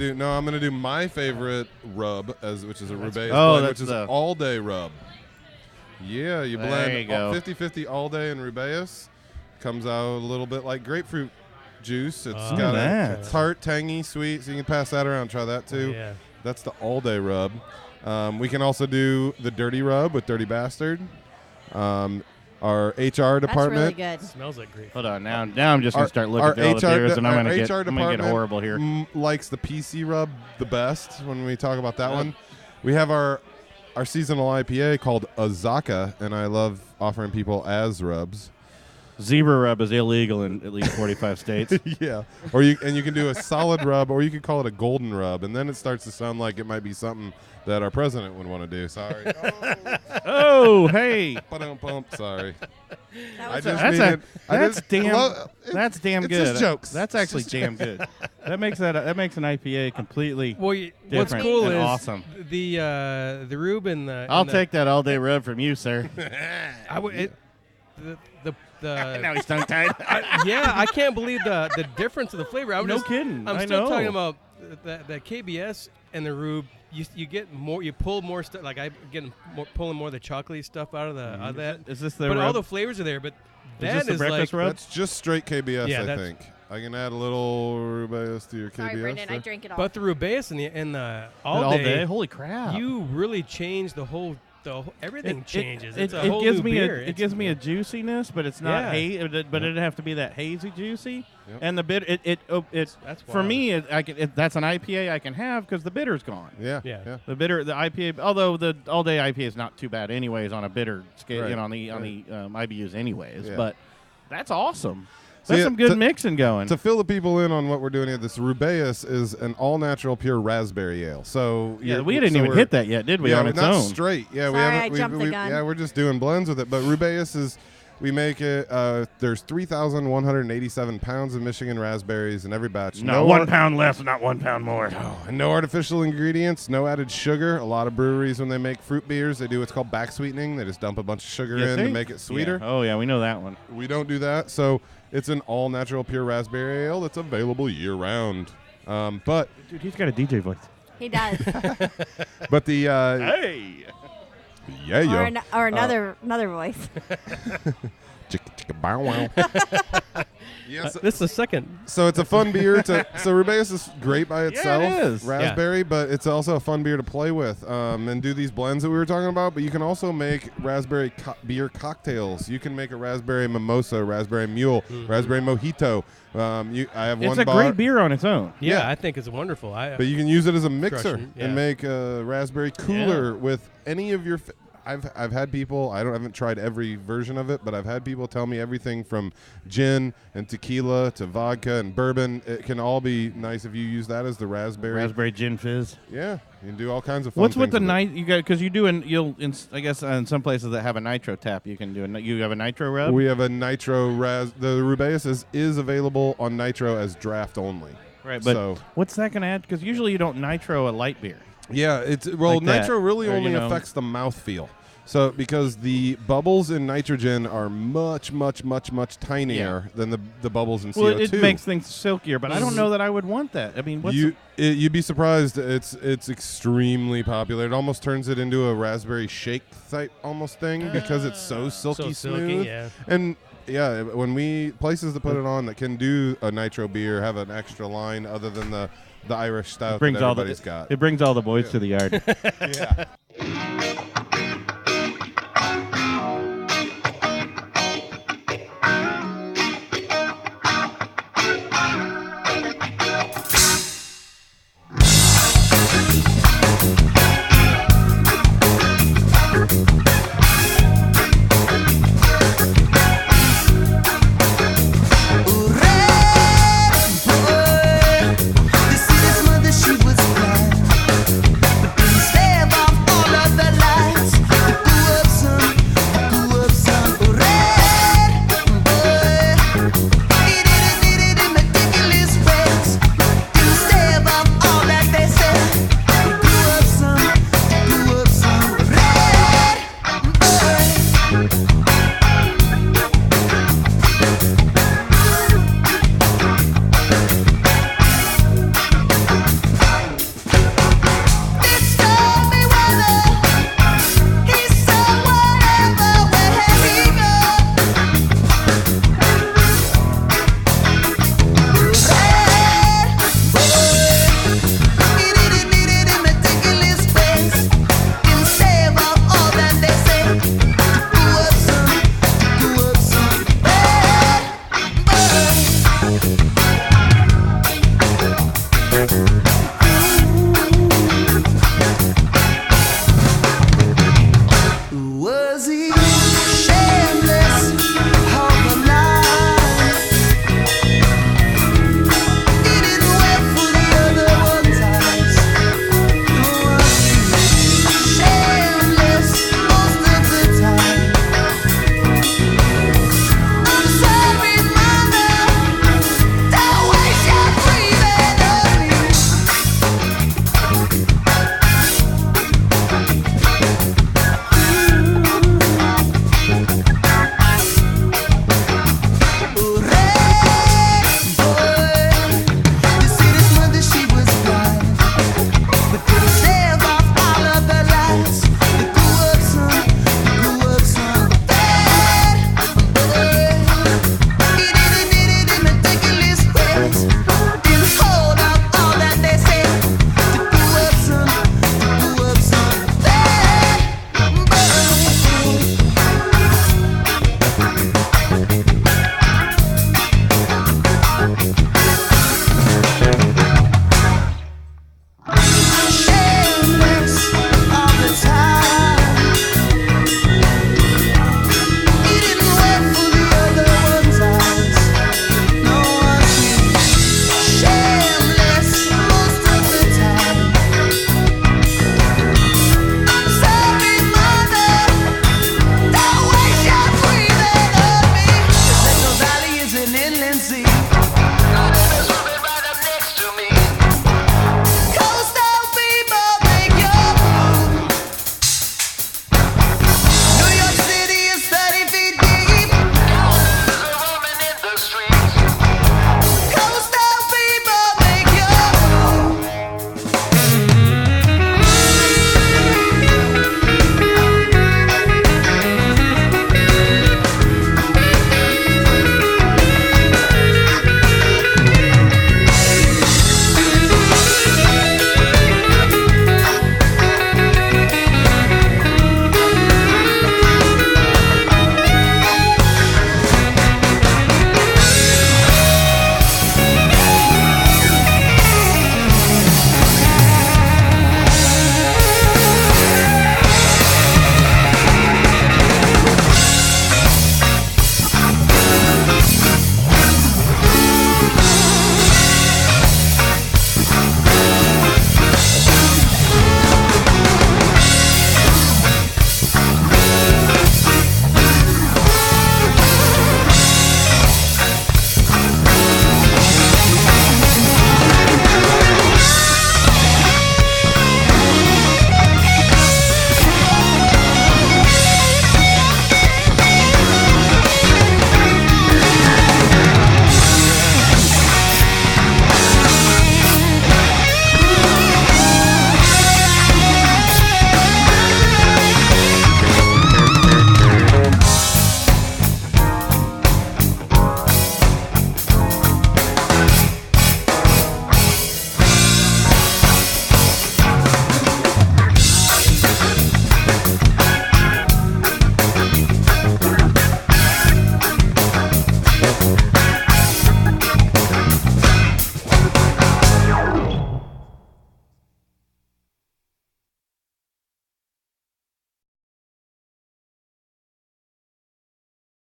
do my favorite rub, which is a Rubaeus blend, that's which is all day rub. Yeah, you There blend you go. 50-50 all day and Rubaeus. Comes out a little bit like grapefruit juice. It's Oh, got that. a tart, tangy, sweet. So you can pass that around. Try that too. Yeah. That's the all day rub. We can also do the dirty rub with Dirty Bastard. Our HR That's really department. good. Smells like great. hold on now I'm just gonna start looking our through all the HR beers and I'm our gonna get department horrible here. Likes the PC rub the best when we talk about that one. We have our seasonal IPA called Azaka, and I love offering people as rubs. Zebra rub is illegal in at least 45 states. Yeah, you can do a solid rub, or you could call it a golden rub, and then it starts to sound like it might be something that our president would want to do. Sorry. Oh, hey. Ba-dum-bump. Sorry. I That was just a- needed. That's damn it's good. just jokes. That's It's actually just damn good. That makes an IPA completely. Well, what's Different cool and is awesome. the Rube and the. I'll take that all day rub from you, sir. I would. Now he's tongue tied. Yeah, I can't believe the difference of the flavor. No kidding. I'm I still know. talking about the KBS and the Rube. You get more. You pull more stuff. Like I get pulling more of the chocolatey stuff out of that. Is this the But all rub? the flavors are there. But this that the is breakfast like rub? That's just straight KBS, Yeah, I that's- think. I can add a little Rubaeus to your KBS. Sorry, Brendan, I there. drank it all. But the Rubaeus and the all, all day, day. Holy crap! you really change the whole. Everything changes. It's a it whole gives new me beer. it gives me a juiciness, but it's not Yeah. but it'd have to be that hazy juicy. Yep. And the bitter, it's That's for wild. me. That's an IPA I can have because the bitter's gone. Yeah. Yeah. The IPA, although the all day IPA is not too bad anyways on a bitter scale, Right. on the IBUs anyways. Yeah. But that's awesome. So That's yeah, some good to- mixing going. To fill the people in on what we're doing here, this Rubaeus is an all-natural pure raspberry ale. So yeah, we didn't even hit that yet, did we? Yeah, on its not own. straight. Yeah, we Sorry, haven't. I jumped the gun. Yeah, we're just doing blends with it. But Rubaeus is We make it. There's 3,187 pounds of Michigan raspberries in every batch. No 1 pound less, not 1 pound more. And no artificial ingredients, no added sugar. A lot of breweries, when they make fruit beers, they do what's called back sweetening. They just dump a bunch of sugar in to make it sweeter. Yeah. Oh, yeah, we know that one. We don't do that. So it's an all-natural pure raspberry ale that's available year-round. But Dude, he's got a DJ voice. He does. but the Hey! yeah, yo. Or another voice. Chicka chicka bow wow. Yes. This is the second. So it's a fun beer to. So Rubaeus is great by itself, it is. raspberry, but it's also a fun beer to play with and do these blends that we were talking about. But you can also make raspberry beer cocktails. You can make a raspberry mimosa, raspberry mule, raspberry mojito. I have one. It's a great beer on its own. Yeah, I think it's wonderful. But you can use it as a mixer Yeah. and make a raspberry cooler with any of your. I've had people. I haven't tried every version of it, but I've had people tell me everything from gin and tequila to vodka and bourbon. It can all be nice if you use that as the raspberry gin fizz. Yeah, you can do all kinds of fun. What's with things the it. you got? Because you do I guess in some places that have a nitro tap, you can do you have a nitro rub. We have a nitro The Rubaeus is available on nitro as draft only. Right, but so, what's that going to add? Because usually you don't nitro a light beer. Yeah, it's Like nitro that. really Or, only affects the mouthfeel. So because the bubbles in nitrogen are much tinier than the bubbles in CO2. Well, it makes things silkier, but I don't know that I would want that. I mean, you'd be surprised. It's extremely popular. It almost turns it into a raspberry shake type almost thing because it's so silky smooth. Yeah. And yeah, when places that put it on that can do a nitro beer have an extra line other than the Irish stout that everybody's got. It brings all the boys to the yard. Yeah.